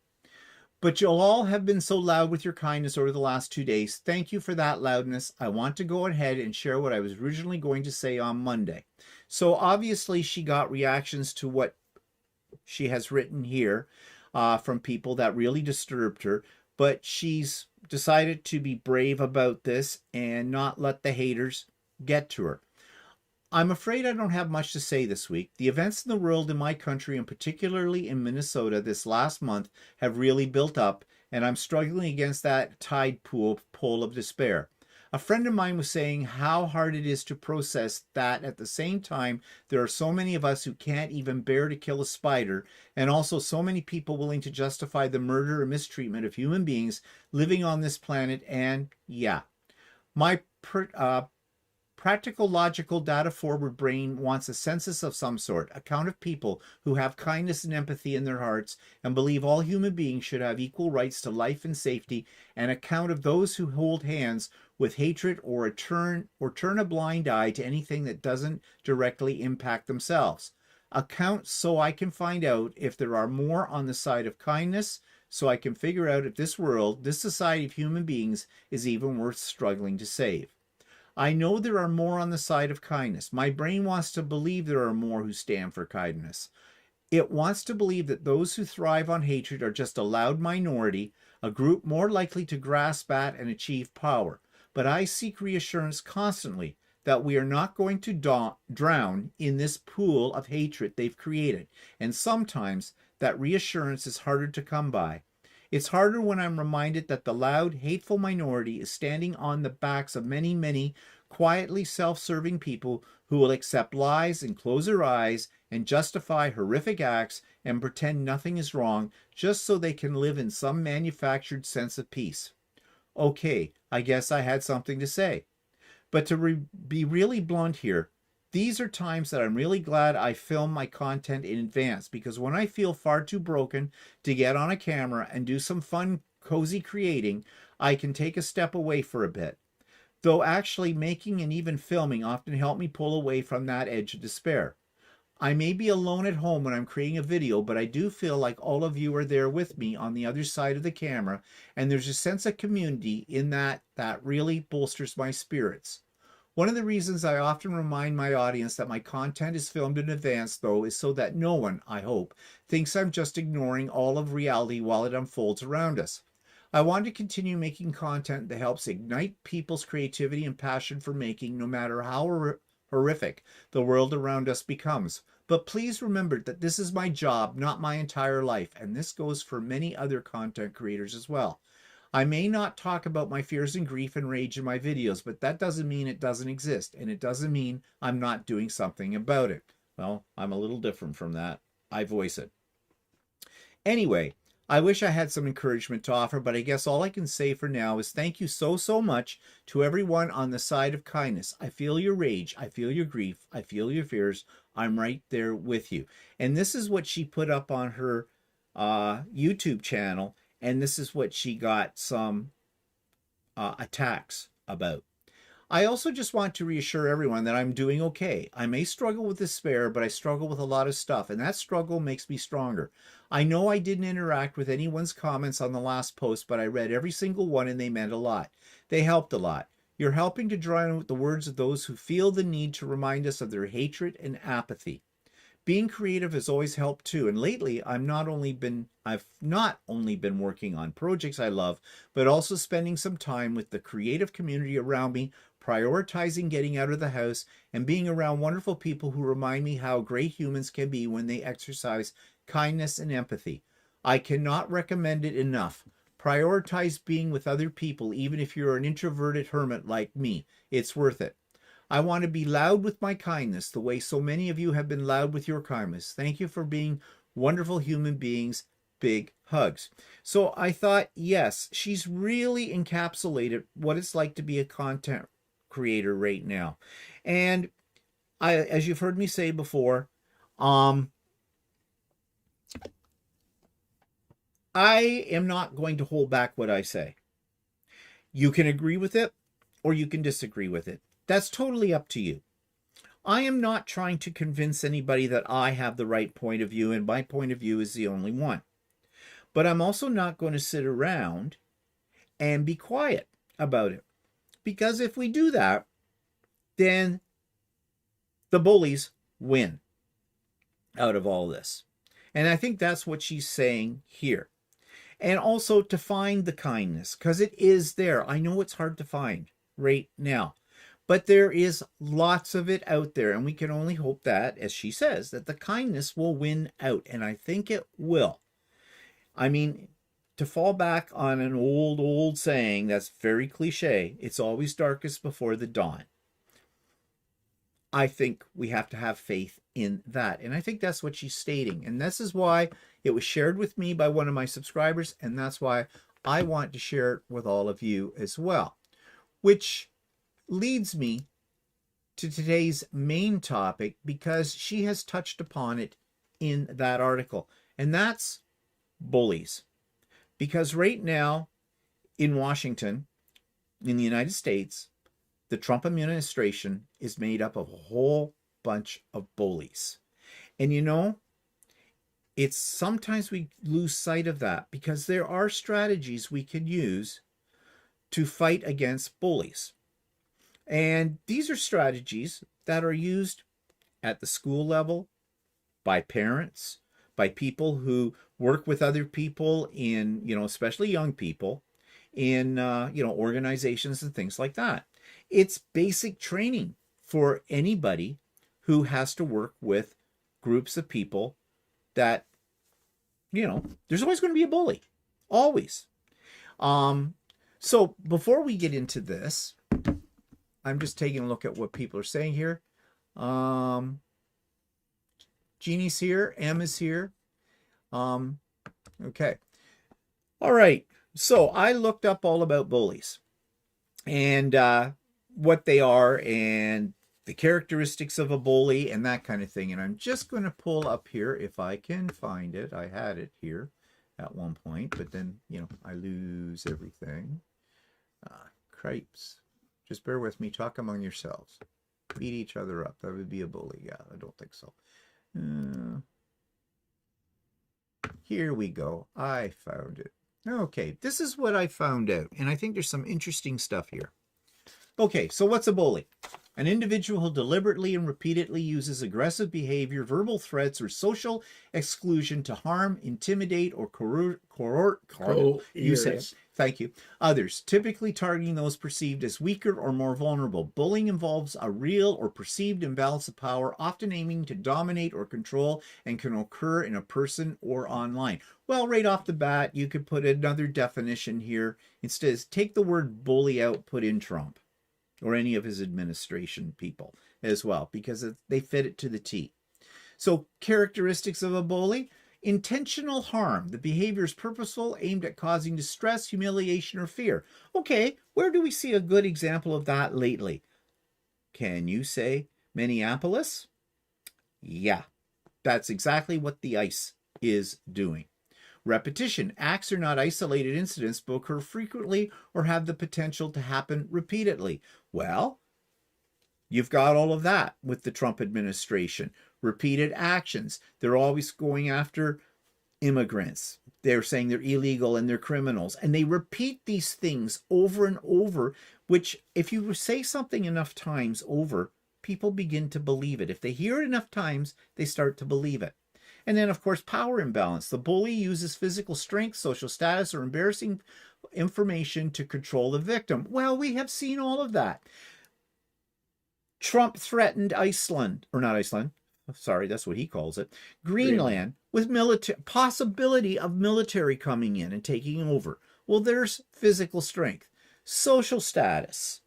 But you'll all have been so loud with your kindness over the last 2 days. Thank you for that loudness. I want to go ahead and share what I was originally going to say on Monday. So obviously she got reactions to what she has written here from people that really disturbed her. But she's decided to be brave about this and not let the haters get to her. I'm afraid I don't have much to say this week. The events in the world in my country, and particularly in Minnesota this last month, have really built up, and I'm struggling against that tide pull of despair. A friend of mine was saying how hard it is to process that at the same time there are so many of us who can't even bear to kill a spider, and also so many people willing to justify the murder or mistreatment of human beings living on this planet. And yeah, my practical, logical, data-forward brain wants a census of some sort, a count of people who have kindness and empathy in their hearts and believe all human beings should have equal rights to life and safety, and a count of those who hold hands with hatred or turn a blind eye to anything that doesn't directly impact themselves. A count so I can find out if there are more on the side of kindness, so I can figure out if this world, this society of human beings, is even worth struggling to save. I know there are more on the side of kindness. My brain wants to believe there are more who stand for kindness. It wants to believe that those who thrive on hatred are just a loud minority, a group more likely to grasp at and achieve power. But I seek reassurance constantly that we are not going to drown in this pool of hatred they've created. And sometimes that reassurance is harder to come by. It's harder when I'm reminded that the loud, hateful minority is standing on the backs of many, many quietly self-serving people who will accept lies and close their eyes and justify horrific acts and pretend nothing is wrong just so they can live in some manufactured sense of peace. Okay, I guess I had something to say. But to be really blunt here, these are times that I'm really glad I film my content in advance, because when I feel far too broken to get on a camera and do some fun, cozy creating, I can take a step away for a bit. Though actually making and even filming often help me pull away from that edge of despair. I may be alone at home when I'm creating a video, but I do feel like all of you are there with me on the other side of the camera, and there's a sense of community in that really bolsters my spirits. One of the reasons I often remind my audience that my content is filmed in advance, though, is so that no one, I hope, thinks I'm just ignoring all of reality while it unfolds around us. I want to continue making content that helps ignite people's creativity and passion for making, no matter how horrific the world around us becomes. But please remember that this is my job, not my entire life, and this goes for many other content creators as well. I may not talk about my fears and grief and rage in my videos, but that doesn't mean it doesn't exist, and it doesn't mean I'm not doing something about it. Well, I'm a little different from that. I voice it. Anyway, I wish I had some encouragement to offer, but I guess all I can say for now is thank you so much to everyone on the side of kindness. I feel your rage. I feel your grief. I feel your fears. I'm right there with you. And this is what she put up on her YouTube channel. And this is what she got some attacks about. I also just want to reassure everyone that I'm doing okay. I may struggle with despair, but I struggle with a lot of stuff, and that struggle makes me stronger. I know I didn't interact with anyone's comments on the last post, but I read every single one and they meant a lot. They helped a lot. You're helping to drown out the words of those who feel the need to remind us of their hatred and apathy. Being creative has always helped too, and lately I've not only been working on projects I love, but also spending some time with the creative community around me, prioritizing getting out of the house, and being around wonderful people who remind me how great humans can be when they exercise kindness and empathy. I cannot recommend it enough. Prioritize being with other people, even if you're an introverted hermit like me. It's worth it. I want to be loud with my kindness, the way so many of you have been loud with your kindness. Thank you for being wonderful human beings. Big hugs. So I thought, yes, she's really encapsulated what it's like to be a content creator right now. And as you've heard me say before, I am not going to hold back what I say. You can agree with it or you can disagree with it. That's totally up to you. I am not trying to convince anybody that I have the right point of view and my point of view is the only one. But I'm also not going to sit around and be quiet about it. Because if we do that, then the bullies win out of all this. And I think that's what she's saying here. And also to find the kindness, because it is there. I know it's hard to find right now. But there is lots of it out there, and we can only hope that, as she says, that the kindness will win out, and I think it will. I mean, to fall back on an old saying that's very cliche, it's always darkest before the dawn. I think we have to have faith in that. And I think that's what she's stating. And this is why it was shared with me by one of my subscribers. And that's why I want to share it with all of you as well. Which leads me to today's main topic, because she has touched upon it in that article. And that's bullies. Because right now in Washington, in the United States, the Trump administration is made up of a whole bunch of bullies. And you know, it's sometimes we lose sight of that, because there are strategies we can use to fight against bullies. And these are strategies that are used at the school level, by parents, by people who work with other people in, especially young people, in, organizations and things like that. It's basic training for anybody who has to work with groups of people that, there's always going to be a bully. Always. So before we get into this, I'm just taking a look at what people are saying here. Jeannie's here. Em is here. Okay. All right. So I looked up all about bullies and what they are and the characteristics of a bully and that kind of thing. And I'm just going to pull up here if I can find it. I had it here at one point, but then, I lose everything. Cripes. Just bear with me. Talk among yourselves. Beat each other up. That would be a bully. Yeah, I don't think so. Here we go. I found it. Okay, this is what I found out. And I think there's some interesting stuff here. Okay, so what's a bully? An individual who deliberately and repeatedly uses aggressive behavior, verbal threats, or social exclusion to harm, intimidate, or thank you, others, typically targeting those perceived as weaker or more vulnerable. Bullying involves a real or perceived imbalance of power, often aiming to dominate or control, and can occur in a person or online. Well, right off the bat, you could put another definition here. Instead, take the word bully out, put in Trump or any of his administration people as well, because they fit it to the T. So characteristics of a bully: intentional harm. The behavior is purposeful, aimed at causing distress, humiliation, or fear. Okay, where do we see a good example of that lately? Can you say Minneapolis? Yeah, that's exactly what the ICE is doing. Repetition. Acts are not isolated incidents, but occur frequently or have the potential to happen repeatedly. Well, you've got all of that with the Trump administration. Repeated actions. They're always going after immigrants. They're saying they're illegal and they're criminals. And they repeat these things over and over, which if you say something enough times over, people begin to believe it. If they hear it enough times, they start to believe it. And then, of course, power imbalance. The bully uses physical strength, social status, or embarrassing information to control the victim. Well, we have seen all of that. Trump threatened Iceland, or not Iceland, sorry, that's what he calls it, Greenland, with possibility of military coming in and taking over. Well, there's physical strength. Social status.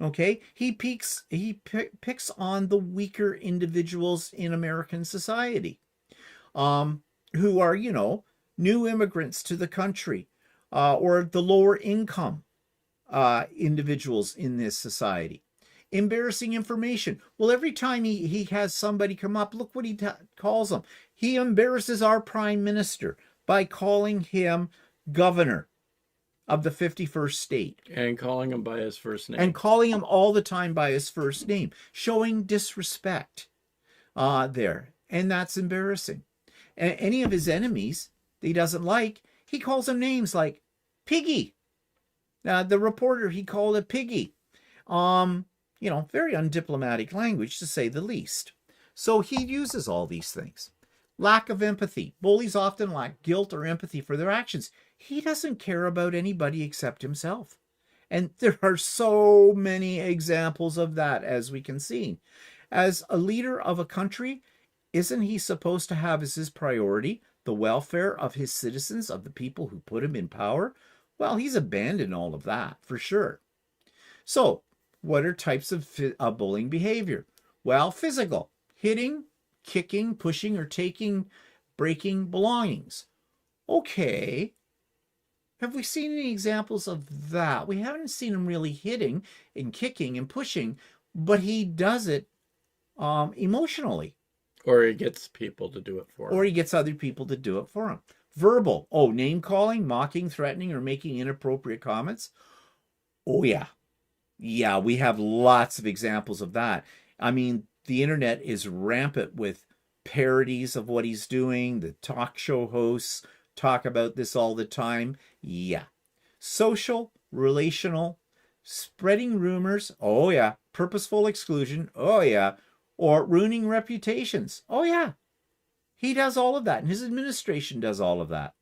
Okay, he picks on the weaker individuals in American society. Who are, new immigrants to the country, or the lower income individuals in this society. Embarrassing information. Well, every time he has somebody come up, look what he calls them. He embarrasses our prime minister by calling him governor of the 51st state. And calling him by his first name. And calling him all the time by his first name. Showing disrespect there. And that's embarrassing. And any of his enemies that he doesn't like, he calls them names like Piggy. The reporter, he called it Piggy. Very undiplomatic language, to say the least. So he uses all these things. Lack of empathy. Bullies often lack guilt or empathy for their actions. He doesn't care about anybody except himself. And there are so many examples of that, as we can see. As a leader of a country, isn't he supposed to have as his priority the welfare of his citizens, of the people who put him in power? Well, he's abandoned all of that for sure. So, what are types of bullying behavior? Well, physical, hitting, kicking, pushing, or breaking belongings. Okay. Have we seen any examples of that? We haven't seen him really hitting and kicking and pushing, but he does it emotionally. Or he gets people to do it for him. Or he gets other people to do it for him. Verbal. Oh, name calling, mocking, threatening, or making inappropriate comments. Oh, yeah. Yeah, we have lots of examples of that. I mean, the internet is rampant with parodies of what he's doing. The talk show hosts talk about this all the time. Yeah. Social, relational, spreading rumors. Oh, yeah. Purposeful exclusion. Oh, yeah. Or ruining reputations. Oh, yeah. He does all of that, and his administration does all of that.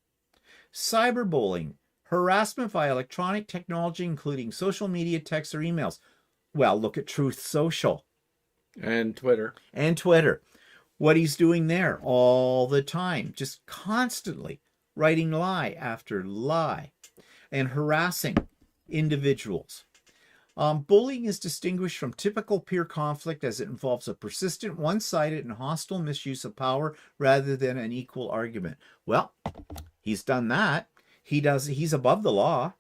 Cyberbullying. Harassment via electronic technology, including social media, texts, or emails. Well, look at Truth Social. And Twitter. And Twitter. What he's doing there all the time, just constantly writing lie after lie and harassing individuals. Bullying is distinguished from typical peer conflict as it involves a persistent, one-sided, and hostile misuse of power rather than an equal argument. Well, he's done that. He's above the law.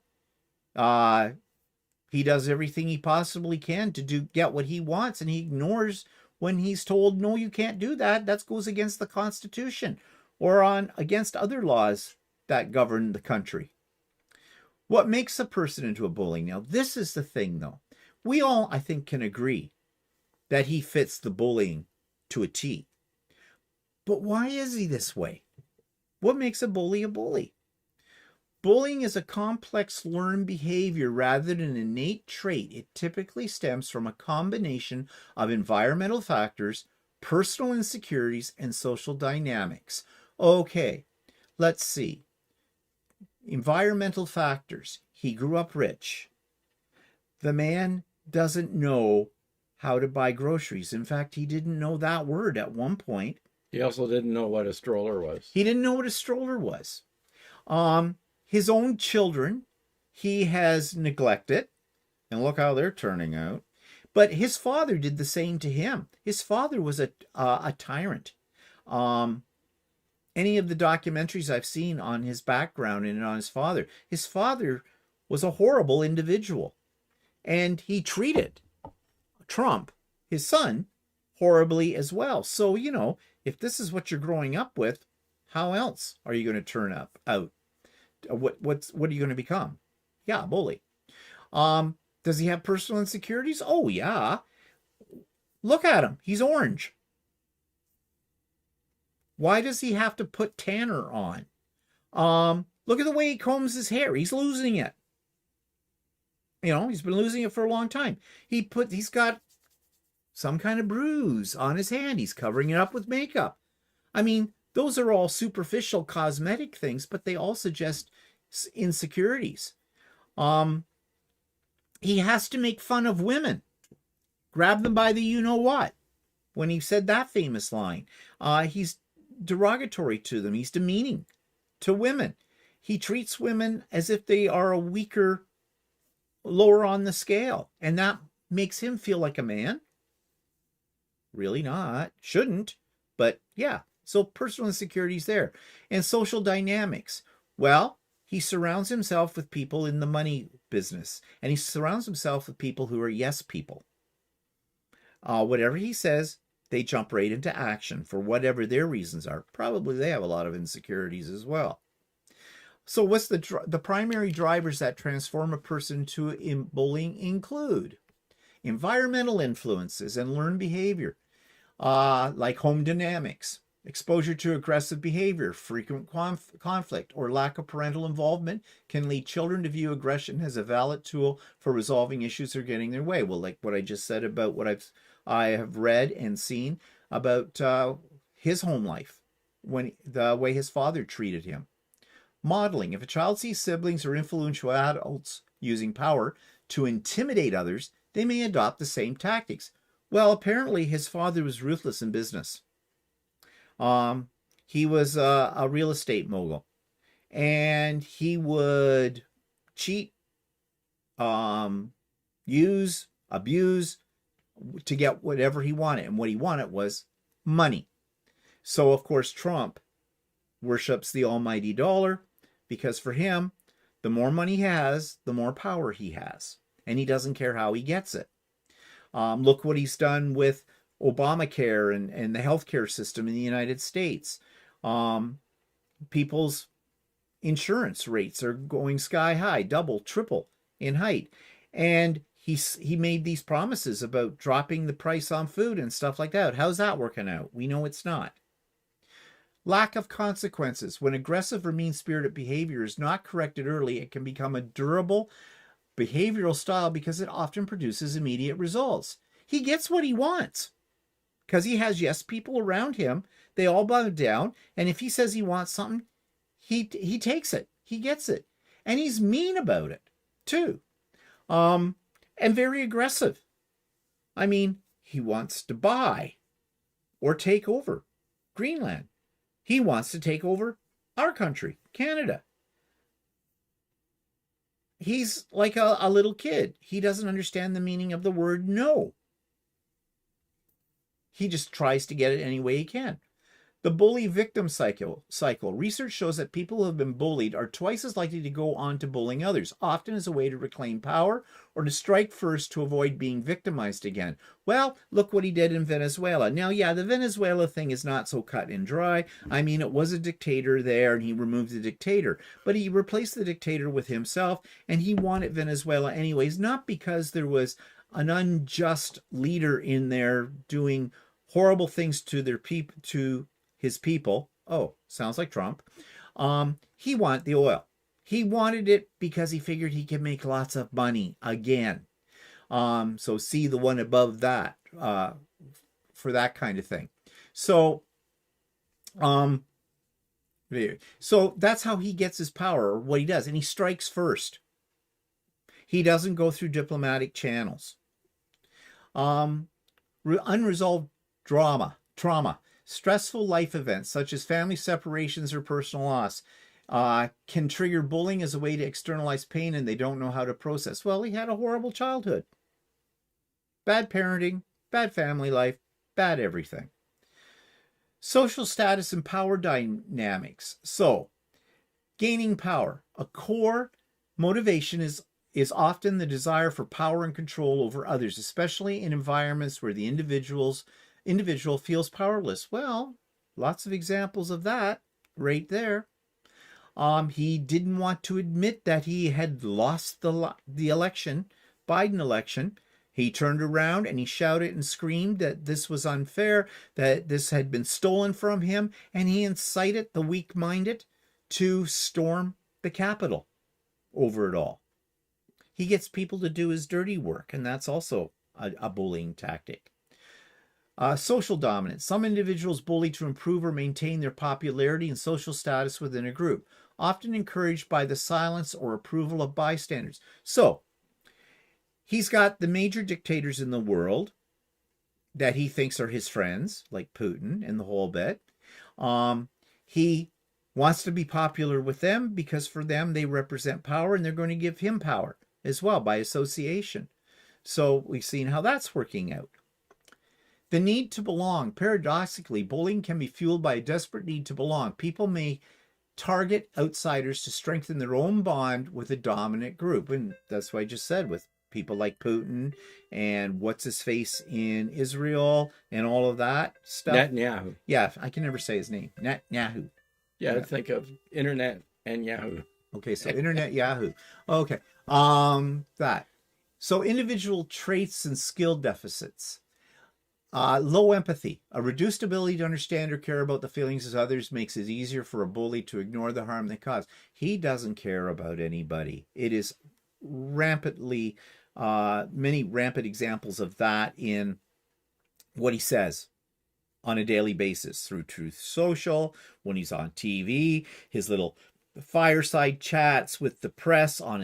He does everything he possibly can to get what he wants, and he ignores when he's told, no, you can't do that. That goes against the Constitution or against other laws that govern the country. What makes a person into a bully? Now, this is the thing, though. We all, I think, can agree that he fits the bullying to a T. But why is he this way? What makes a bully a bully? Bullying is a complex learned behavior rather than an innate trait. It typically stems from a combination of environmental factors, personal insecurities, and social dynamics. Okay, let's see. Environmental factors. He grew up rich. The man doesn't know how to buy groceries. In fact, he didn't know that word at one point. He also didn't know what a stroller was. He didn't know what a stroller was. His own children, he has neglected, and look how they're turning out. But his father did the same to him. His father was a tyrant. Any of the documentaries I've seen on his background and on his father was a horrible individual. And he treated Trump, his son, horribly as well. So, if this is what you're growing up with, how else are you going to turn out? What are you going to become? Yeah, a bully. Does he have personal insecurities? Oh, yeah. Look at him. He's orange. Why does he have to put tanner on? Look at the way he combs his hair. He's losing it. He's been losing it for a long time. He's got some kind of bruise on his hand. He's covering it up with makeup. I mean, those are all superficial cosmetic things, but they all suggest insecurities. He has to make fun of women. Grab them by the you-know-what. When he said that famous line. He's derogatory to them. He's demeaning to women. He treats women as if they are a weaker, lower on the scale. And that makes him feel like a man. Really not. Shouldn't. But yeah. So personal insecurities there. And social dynamics. Well, he surrounds himself with people in the money business. And he surrounds himself with people who are yes people. Whatever he says, they jump right into action for whatever their reasons are. Probably they have a lot of insecurities as well. So what's the primary drivers that transform a person to bullying include environmental influences and learned behavior, like home dynamics, exposure to aggressive behavior, frequent conflict, or lack of parental involvement can lead children to view aggression as a valid tool for resolving issues or getting their way. Well, like what I just said about what I have read and seen about his home life, the way his father treated him. Modeling. If a child sees siblings or influential adults using power to intimidate others, they may adopt the same tactics. Well, apparently his father was ruthless in business. He was a real estate mogul, and he would cheat, use, abuse to get whatever he wanted. And what he wanted was money. So, of course, Trump worships the almighty dollar, because for him, the more money he has, the more power he has. And he doesn't care how he gets it. Look what he's done with Obamacare and the healthcare system in the United States. People's insurance rates are going sky high, double, triple in height. And he made these promises about dropping the price on food and stuff like that. How's that working out? We know it's not. Lack of consequences. When aggressive or mean-spirited behavior is not corrected early, it can become a durable behavioral style because it often produces immediate results. He gets what he wants because he has yes people around him. They all bow down, and if he says he wants something, he takes it. He gets it. And he's mean about it, too. And very aggressive. I mean, he wants to buy or take over Greenland. He wants to take over our country, Canada. He's like a little kid. He doesn't understand the meaning of the word no. He just tries to get it any way he can. The bully-victim cycle. Research shows that people who have been bullied are twice as likely to go on to bullying others, often as a way to reclaim power or to strike first to avoid being victimized again. Well, look what he did in Venezuela. Now, yeah, the Venezuela thing is not so cut and dry. I mean, it was a dictator there, and he removed the dictator. But he replaced the dictator with himself, and he wanted Venezuela anyways, not because there was an unjust leader in there doing horrible things to their his people. Oh, sounds like Trump. He wanted the oil. He wanted it because he figured he could make lots of money again. So see the one above that for that kind of thing. So that's how he gets his power, or what he does. And he strikes first. He doesn't go through diplomatic channels. Unresolved trauma. Stressful life events such as family separations or personal loss can trigger bullying as a way to externalize pain, and they don't know how to process. Well, he had a horrible childhood. Bad parenting, bad family life, bad everything. Social status and power dynamics. So, gaining power. A core motivation is often the desire for power and control over others, especially in environments where the individual feels powerless. Well, lots of examples of that right there. He didn't want to admit that he had lost the election, Biden election. He turned around and he shouted and screamed that this was unfair, that this had been stolen from him, and he incited the weak-minded to storm the Capitol over it all. He gets people to do his dirty work, and that's also a bullying tactic. Social dominance. Some individuals bully to improve or maintain their popularity and social status within a group, often encouraged by the silence or approval of bystanders. So, he's got the major dictators in the world that he thinks are his friends, like Putin and the whole bit. He wants to be popular with them because for them they represent power, and they're going to give him power as well by association. So we've seen how that's working out. The need to belong. Paradoxically, bullying can be fueled by a desperate need to belong. People may target outsiders to strengthen their own bond with a dominant group. And that's what I just said with people like Putin and what's his face in Israel and all of that stuff. Netanyahu. Yeah, I can never say his name. Netanyahu. Yeah, think of internet and Yahoo. Okay, so internet Yahoo. Okay. That. So individual traits and skill deficits. Low empathy. A reduced ability to understand or care about the feelings of others makes it easier for a bully to ignore the harm they cause. He doesn't care about anybody. It is rampantly, many rampant examples of that in what he says on a daily basis through Truth Social, when he's on TV, his little fireside chats with the press on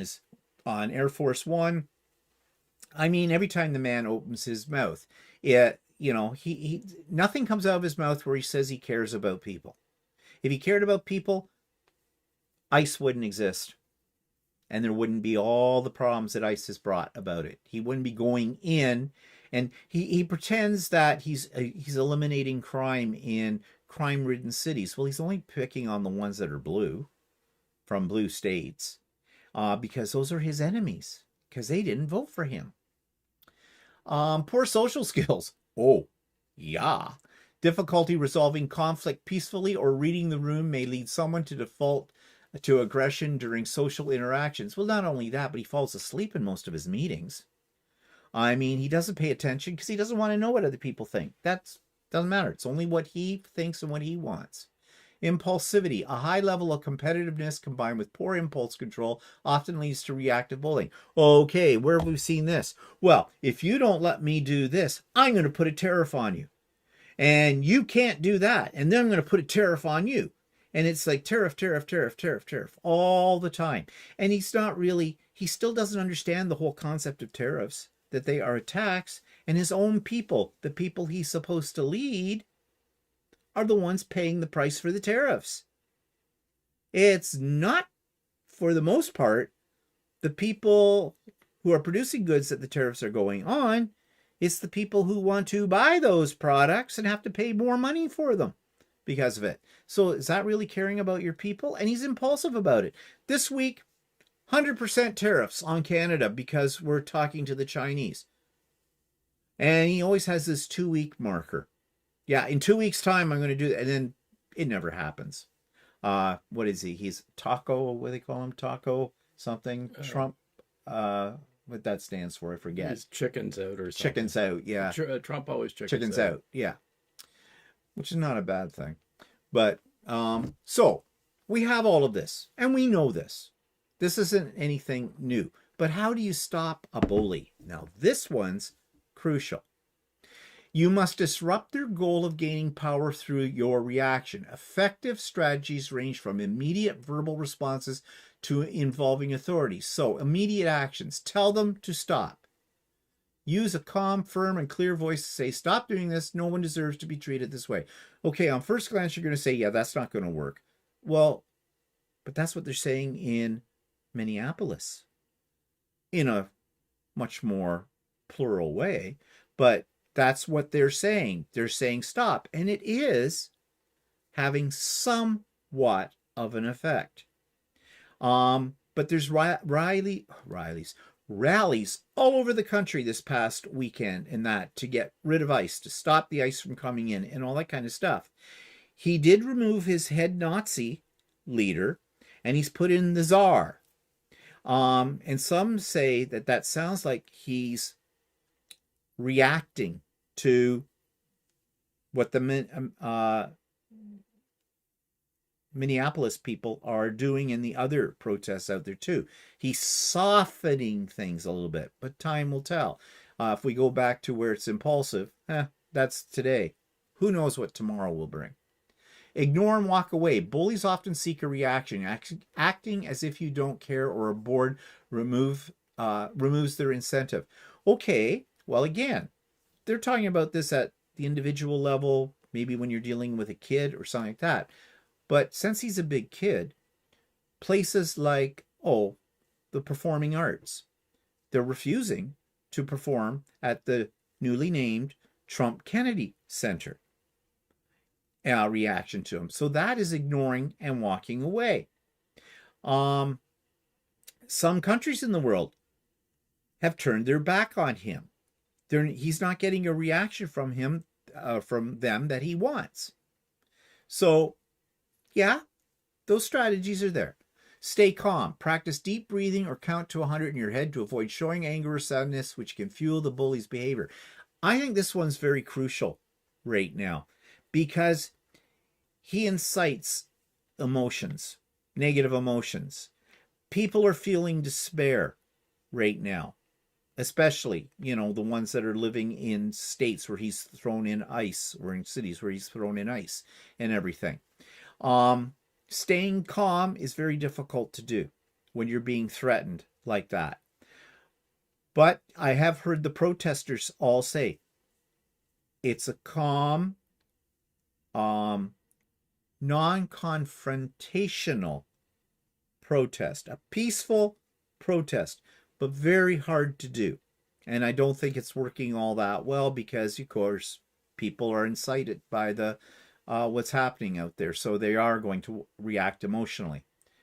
Air Force One. I mean, every time the man opens his mouth, he nothing comes out of his mouth where he says he cares about people. If he cared about people, ICE wouldn't exist. And there wouldn't be all the problems that ICE has brought about it. He wouldn't be going in, and he pretends that he's eliminating crime in crime-ridden cities. Well, he's only picking on the ones that are blue, from blue states, because those are his enemies, because they didn't vote for him. Poor social skills. Oh, yeah. Difficulty resolving conflict peacefully or reading the room may lead someone to default to aggression during social interactions. Well, not only that, but he falls asleep in most of his meetings. I mean, he doesn't pay attention because he doesn't want to know what other people think. That doesn't matter. It's only what he thinks and what he wants. Impulsivity. A high level of competitiveness combined with poor impulse control often leads to reactive bullying. Okay, where have we seen this? Well, if you don't let me do this, I'm going to put a tariff on you. And you can't do that. And then I'm going to put a tariff on you. And it's like tariff, tariff, tariff, tariff, tariff all the time. And he still doesn't understand the whole concept of tariffs, that they are a tax, and his own people, the people he's supposed to lead, are the ones paying the price for the tariffs. It's not, for the most part, the people who are producing goods that the tariffs are going on. It's the people who want to buy those products and have to pay more money for them because of it. So is that really caring about your people? And he's impulsive about it. This week, 100% tariffs on Canada because we're talking to the Chinese. And he always has this 2-week marker. Yeah, in 2 weeks' time, I'm going to do that. And then it never happens. What is he? He's Taco, what do they call him? Taco something? Trump. What that stands for, I forget. He's chickens out or something. Chickens out, yeah. Trump always chickens out, yeah. Which is not a bad thing. But, so, we have all of this. And we know this. This isn't anything new. But how do you stop a bully? Now, this one's crucial. You must disrupt their goal of gaining power through your reaction. Effective strategies range from immediate verbal responses to involving authority. So, immediate actions. Tell them to stop. Use a calm, firm, and clear voice to say, stop doing this. No one deserves to be treated this way. Okay, on first glance, you're going to say, yeah, that's not going to work. Well, but that's what they're saying in Minneapolis in a much more plural way. But that's what they're saying. They're saying stop. And it is having somewhat of an effect. But there's rallies all over the country this past weekend and that to get rid of ICE, to stop the ICE from coming in and all that kind of stuff. He did remove his head Nazi leader and he's put in the czar. And some say that that sounds like he's reacting to what the Minneapolis people are doing in the other protests out there too. He's softening things a little bit, but time will tell. If we go back to where it's impulsive, that's today. Who knows what tomorrow will bring? Ignore and walk away. Bullies often seek a reaction. Acting as if you don't care or are bored removes their incentive. Okay, well, again, they're talking about this at the individual level, maybe when you're dealing with a kid or something like that. But since he's a big kid, places like, the performing arts, they're refusing to perform at the newly named Trump Kennedy Center. Reaction to him. So that is ignoring and walking away. Some countries in the world have turned their back on him. He's not getting a reaction from them that he wants. So, yeah, those strategies are there. Stay calm. Practice deep breathing or count to 100 in your head to avoid showing anger or sadness, which can fuel the bully's behavior. I think this one's very crucial right now because he incites emotions, negative emotions. People are feeling despair right now, especially, the ones that are living in states where he's thrown in ICE or in cities where he's thrown in ICE and everything. Staying calm is very difficult to do when you're being threatened like that. But I have heard the protesters all say it's a calm, non-confrontational protest, a peaceful protest, but very hard to do. And I don't think it's working all that well because, of course, people are incited by the what's happening out there, so they are going to react emotionally.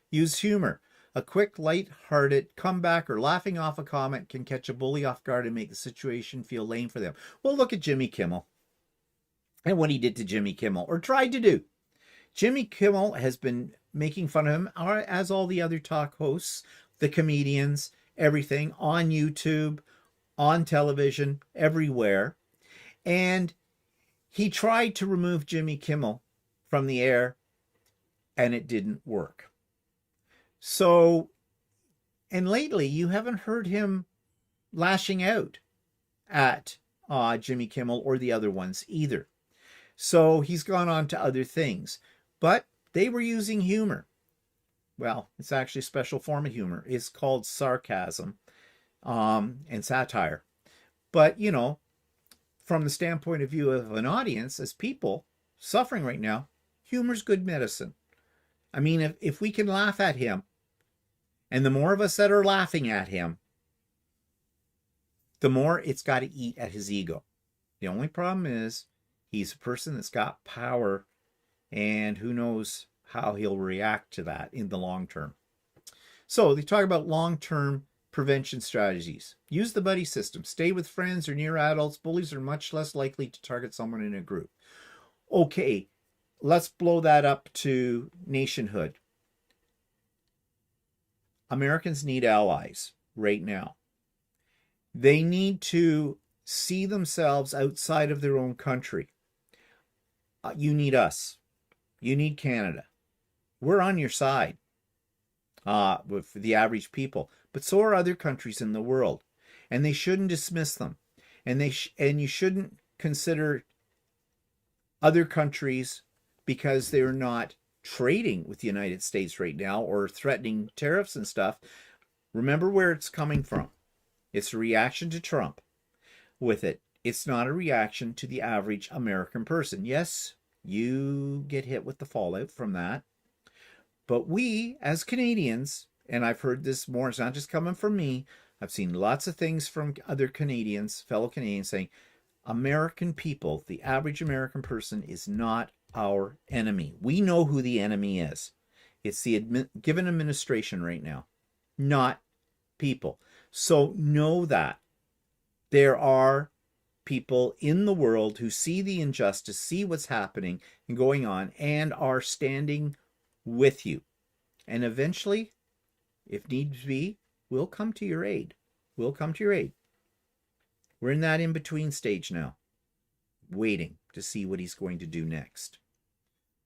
Use humor. A quick, light-hearted comeback or laughing off a comment can catch a bully off guard and make the situation feel lame for them. Well, look at Jimmy Kimmel and what he did to Jimmy Kimmel, or tried to do. Jimmy Kimmel has been making fun of him, as all the other talk hosts, the comedians, everything, on YouTube, on television, everywhere. And he tried to remove Jimmy Kimmel from the air, and it didn't work. So, and lately you haven't heard him lashing out at Jimmy Kimmel or the other ones either. So he's gone on to other things. But they were using humor. Well, it's actually a special form of humor. It's called sarcasm and satire. But, you know, from the standpoint of view of an audience, as people suffering right now, humor's good medicine. I mean, if we can laugh at him, and the more of us that are laughing at him, the more it's got to eat at his ego. The only problem is he's a person that's got power, and who knows how he'll react to that in the long term. So they talk about long-term prevention strategies. Use the buddy system. Stay with friends or near adults. Bullies are much less likely to target someone in a group. Okay, let's blow that up to nationhood. Americans need allies right now. They need to see themselves outside of their own country. You need us. You need Canada. We're on your side with the average people, but so are other countries in the world, and they shouldn't dismiss them. And you shouldn't consider other countries because they're not trading with the United States right now or threatening tariffs and stuff. Remember where it's coming from. It's a reaction to Trump with it. It's not a reaction to the average American person. Yes, you get hit with the fallout from that. But we, as Canadians, and I've heard this more, it's not just coming from me, I've seen lots of things from other Canadians, fellow Canadians, saying, American people, the average American person is not our enemy. We know who the enemy is. It's the given administration right now, not people. So know that there are people in the world who see the injustice, see what's happening and going on, and are standing with you. And eventually, if needs be, we'll come to your aid. We'll come to your aid. We're in that in-between stage now, waiting to see what he's going to do next.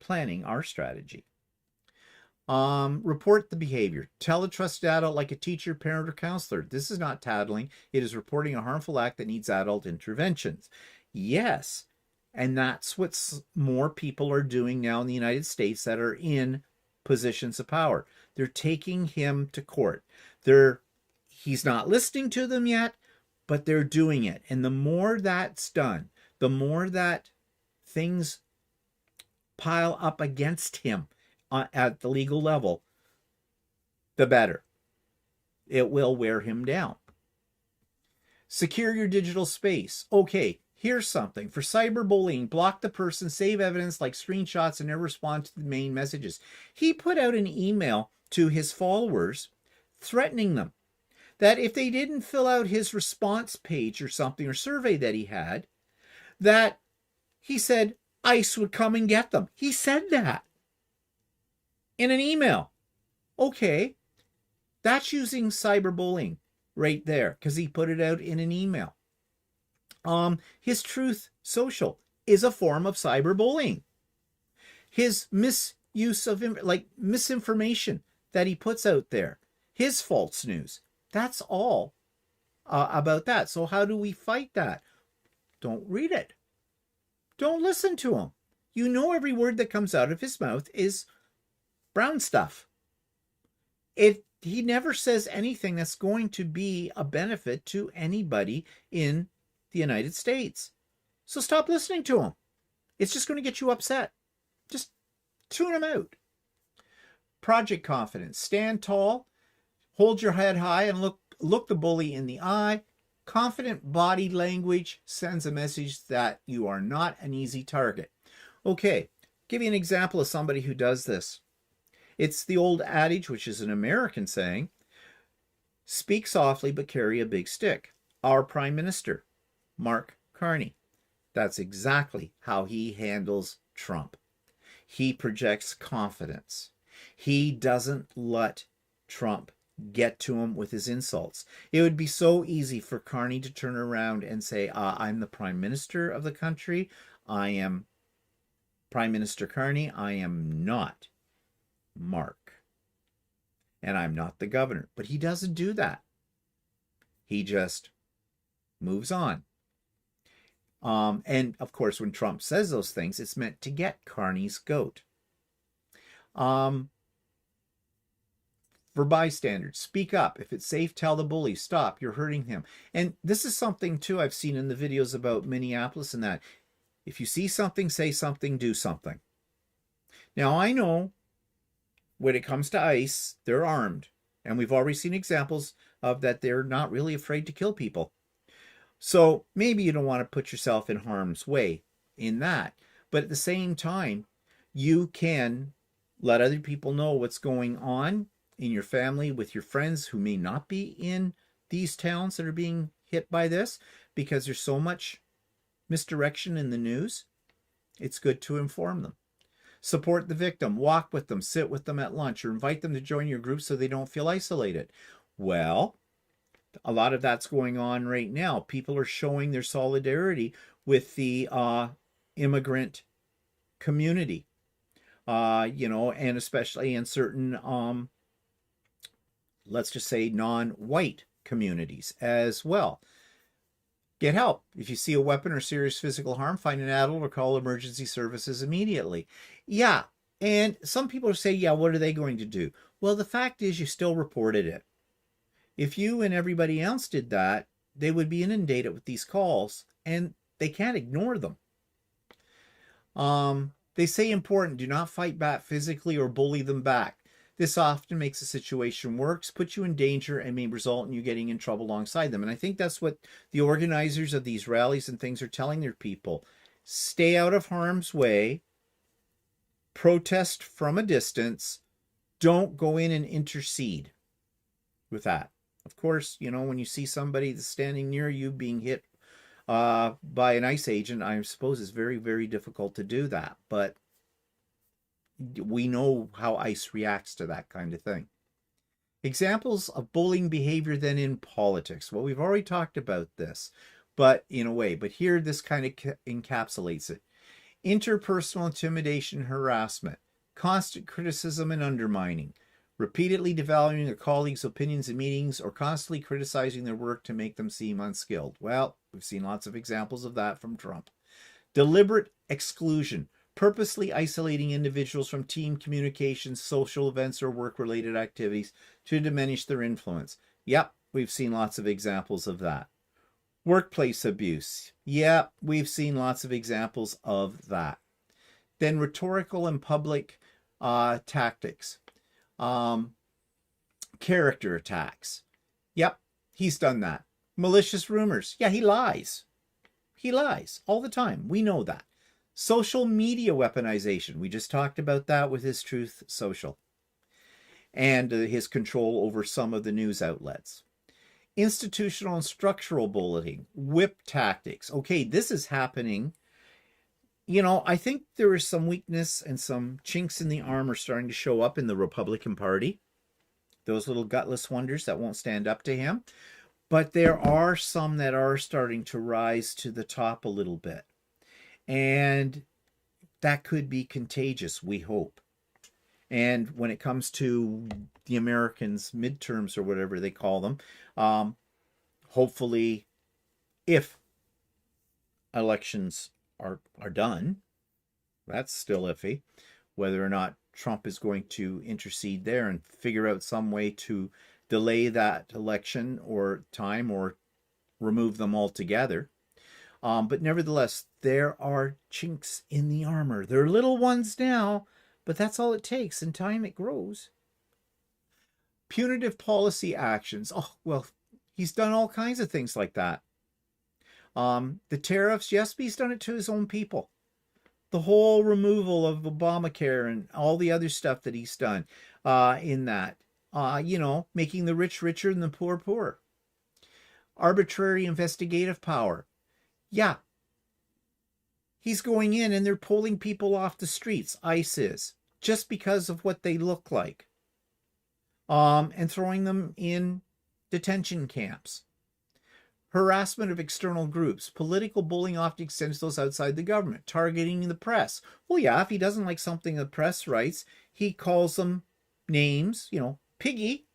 Planning our strategy. Report the behavior. Tell a trusted adult like a teacher, parent, or counselor. This is not tattling. It is reporting a harmful act that needs adult interventions. Yes, and that's what more people are doing now in the United States that are in positions of power. They're taking him to court. He's not listening to them yet, but they're doing it. And the more that's done, the more that things pile up against him at the legal level, the better. It will wear him down. Secure your digital space. Okay, here's something. For cyberbullying, block the person, save evidence like screenshots, and never respond to the main messages. He put out an email to his followers threatening them that if they didn't fill out his response page or something, or survey that he had, that he said ICE would come and get them. He said that in an email. Okay, that's using cyberbullying right there because he put it out in an email. His Truth Social is a form of cyberbullying. His misuse of misinformation that he puts out there, his false news, that's all about that. So how do we fight that? Don't read it. Don't listen to him. You know every word that comes out of his mouth is brown stuff. He never says anything that's going to be a benefit to anybody in the United States. So stop listening to him. It's just going to get you upset. Just Tune them out. Project confidence. Stand tall, hold your head high, and look the bully in the eye. Confident body language sends a message that you are not an easy target. Okay, give you an example of somebody who does this. It's the old adage, which is an American saying, speak softly but carry a big stick. Our Prime Minister, Mark Carney, that's exactly how he handles Trump. He projects confidence. He doesn't let Trump get to him with his insults. It would be so easy for Carney to turn around and say, I'm the Prime Minister of the country. I am Prime Minister Carney. I am not Mark. And I'm not the governor. But he doesn't do that. He just moves on. And of course, when Trump says those things, it's meant to get Carney's goat. For bystanders, speak up. If it's safe, tell the bully, stop, you're hurting him. And this is something, too, I've seen in the videos about Minneapolis and that. If you see something, say something, do something. Now, I know when it comes to ICE, they're armed. And we've already seen examples of that they're not really afraid to kill people. So maybe you don't want to put yourself in harm's way in that. But at the same time, you can let other people know what's going on in your family, with your friends who may not be in these towns that are being hit by this, because there's so much misdirection in the news. It's good to inform them. Support the victim, walk with them, sit with them at lunch, or invite them to join your group so they don't feel isolated. Well, a lot of that's going on right now. People are showing their solidarity with the immigrant community, and especially in certain let's just say non-white communities as well. Get help. If you see a weapon or serious physical harm, find an adult or call emergency services immediately. Yeah, and some people say, yeah, what are they going to do? Well, the fact is you still reported it. If you and everybody else did that, they would be inundated with these calls, and they can't ignore them. They say important, do not fight back physically or bully them back. This often makes the situation worse, puts you in danger, and may result in you getting in trouble alongside them. And I think that's what the organizers of these rallies and things are telling their people. Stay out of harm's way. Protest from a distance. Don't go in and intercede with that. Of course, when you see somebody that's standing near you being hit by an ICE agent, I suppose it's very, very difficult to do that. But we know how ICE reacts to that kind of thing. Examples of bullying behavior then in politics. Well, we've already talked about this, but in a way. But here, this kind of encapsulates it. Interpersonal intimidation, harassment, constant criticism and undermining, repeatedly devaluing a colleagues' opinions in meetings, or constantly criticizing their work to make them seem unskilled. Well, we've seen lots of examples of that from Trump. Deliberate exclusion, purposely isolating individuals from team communications, social events, or work-related activities to diminish their influence. Yep, we've seen lots of examples of that. Workplace abuse. Yep, we've seen lots of examples of that. Then rhetorical and public tactics. Character attacks. Yep, he's done that. Malicious rumors. Yeah, he lies. He lies all the time. We know that. Social media weaponization. We just talked about that with his Truth Social. And his control over some of the news outlets. Institutional and structural bullying. Whip tactics. Okay, this is happening. I think there is some weakness and some chinks in the armor starting to show up in the Republican Party. Those little gutless wonders that won't stand up to him. But there are some that are starting to rise to the top a little bit. And that could be contagious, we hope. And when it comes to the Americans' midterms or whatever they call them, hopefully, if elections are done, that's still iffy, whether or not Trump is going to intercede there and figure out some way to delay that election or time or remove them altogether. But nevertheless, there are chinks in the armor. They're little ones now, But that's all it takes. In time, it grows. Punitive policy actions. Oh, well, he's done all kinds of things like that. The tariffs, yes, but he's done it to his own people. The whole removal of Obamacare and all the other stuff that he's done in that. You know, making the rich richer and the poor poorer. Arbitrary investigative power. Yeah. He's going in and they're pulling people off the streets, ICE is, just because of what they look like. And throwing them in detention camps. Harassment of external groups. Political bullying often extends to those outside the government. Targeting the press. Well, yeah, if he doesn't like something the press writes, he calls them names. You know, Piggy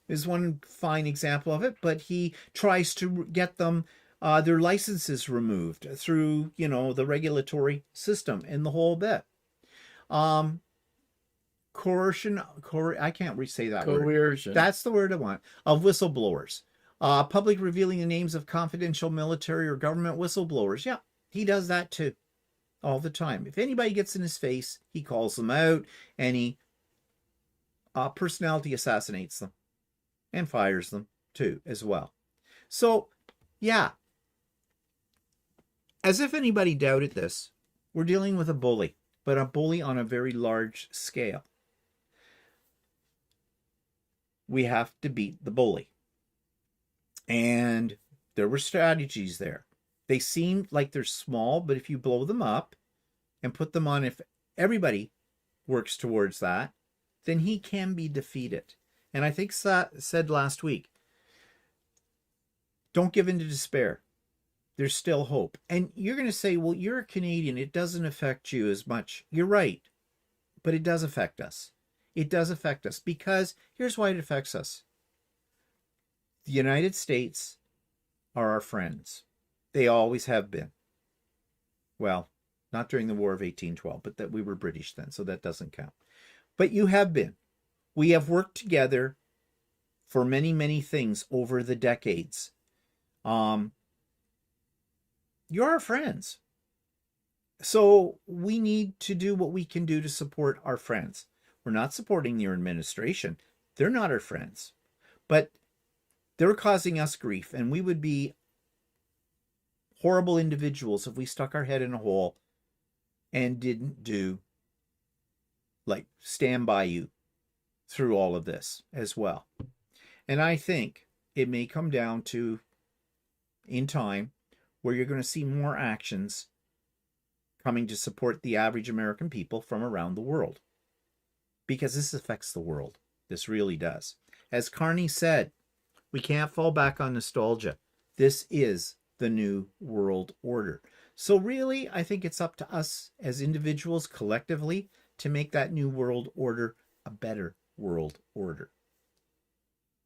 is one fine example of it, but he tries to get them their licenses removed through, you know, the regulatory system and the whole bit. Coercion, I can't say that word. Coercion. That's the word I want. Of whistleblowers. Public revealing the names of confidential military or government whistleblowers. Yeah, he does that too. All the time. If anybody gets in his face, he calls them out and he personality assassinates them and fires them too as well. So, yeah. As if anybody doubted this, we're dealing with a bully, but a bully on a very large scale. We have to beat the bully. And there were strategies there. They seem like they're small, but if you blow them up and put them on, if everybody works towards that, then he can be defeated. And I think said last week, don't give in to despair. There's still hope. And you're going to say, well, you're a Canadian. It doesn't affect you as much. You're right. But it does affect us. It does affect us because here's why it affects us. The United States are our friends. They always have been. Well, not during the War of 1812, but that we were British then, so that doesn't count. But you have been. We have worked together for many, many things over the decades. You're our friends. So we need to do what we can do to support our friends. We're not supporting your administration. They're not our friends. But they're causing us grief, and we would be horrible individuals if we stuck our head in a hole and didn't do, like, stand by you through all of this as well. And I think it may come down to, in time, where you're going to see more actions coming to support the average American people from around the world. Because this affects the world. This really does. As Carney said, we can't fall back on nostalgia. This is the new world order. So really, I think it's up to us as individuals collectively to make that new world order a better world order.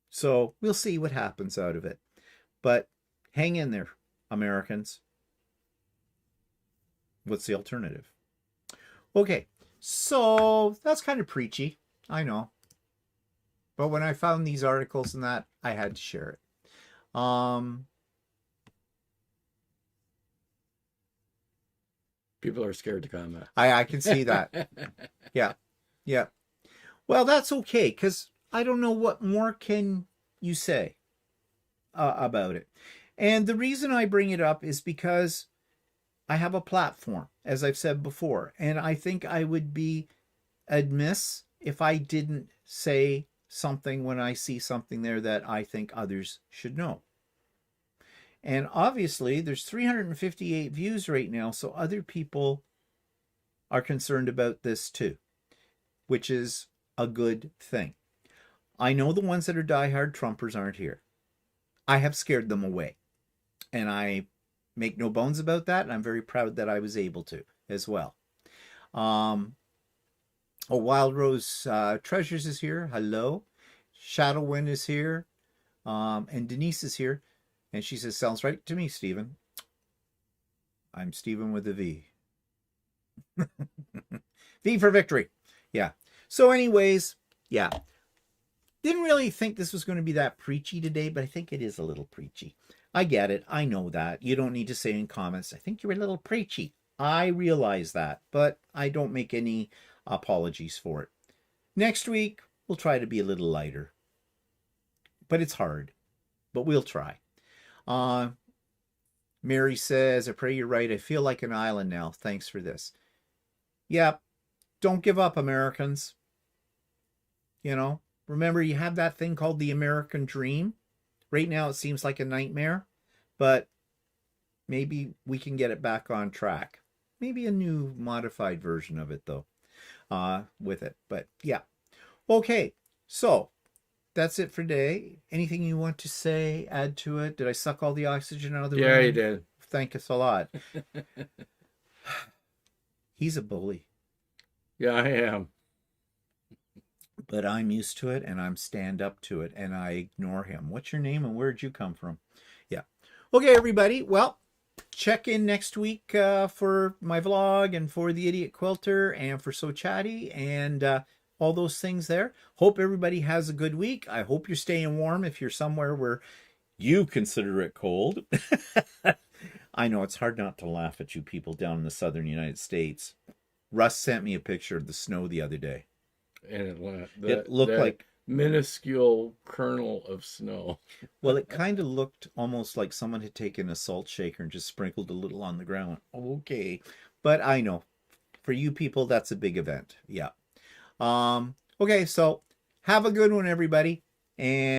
So we'll see what happens out of it. But hang in there, Americans. What's the alternative? Okay, so that's kind of preachy, I know. But when I found these articles and that, I had to share it. People are scared to comment. I can see that. Yeah. Well, that's okay, because I don't know what more can you say about it. And the reason I bring it up is because I have a platform, as I've said before, and I think I would be amiss if I didn't say something when I see something there that I think others should know. And obviously, there's 358 views right now, so other people are concerned about this too, which is a good thing. I know the ones that are diehard Trumpers aren't here. I have scared them away, and I make no bones about that, and I'm very proud that I was able to as well. Wild Rose Treasures is here. Hello. Shadowwind is here. And Denise is here. And she says, sounds right to me, Stephen. I'm Stephen with a V. V for victory. Yeah. So anyways, yeah. Didn't really think this was going to be that preachy today, but I think it is a little preachy. I get it. I know that. You don't need to say in comments, I think you're a little preachy. I realize that, but I don't make any apologies for it. Next week, we'll try to be a little lighter. But it's hard. But we'll try. Mary says, I pray you're right. I feel like an island now. Thanks for this. Yeah, don't give up, Americans. You know, remember you have that thing called the American dream. Right now it seems like a nightmare, but maybe we can get it back on track. Maybe a new modified version of it though, with it. But yeah. Okay, so that's it for today. Anything you want to say, add to it? Did I suck all the oxygen out of the room? Yeah, you did. Thank us a lot. He's a bully. Yeah, I am. But I'm used to it, and I'm stand up to it, and I ignore him. What's your name, and where'd you come from? Yeah. Okay, everybody. Well, check in next week for my vlog and for the Idiot Quilter and for So Chatty and all those things there. Hope everybody has a good week. I hope you're staying warm if you're somewhere where you consider it cold. I know it's hard not to laugh at you people down in the southern United States. Russ sent me a picture of the snow the other day. And it looked like minuscule kernel of snow. Well, it kind of looked almost like someone had taken a salt shaker and just sprinkled a little on the ground. Okay. But I know for you people, that's a big event. Yeah. Okay. So have a good one, everybody. And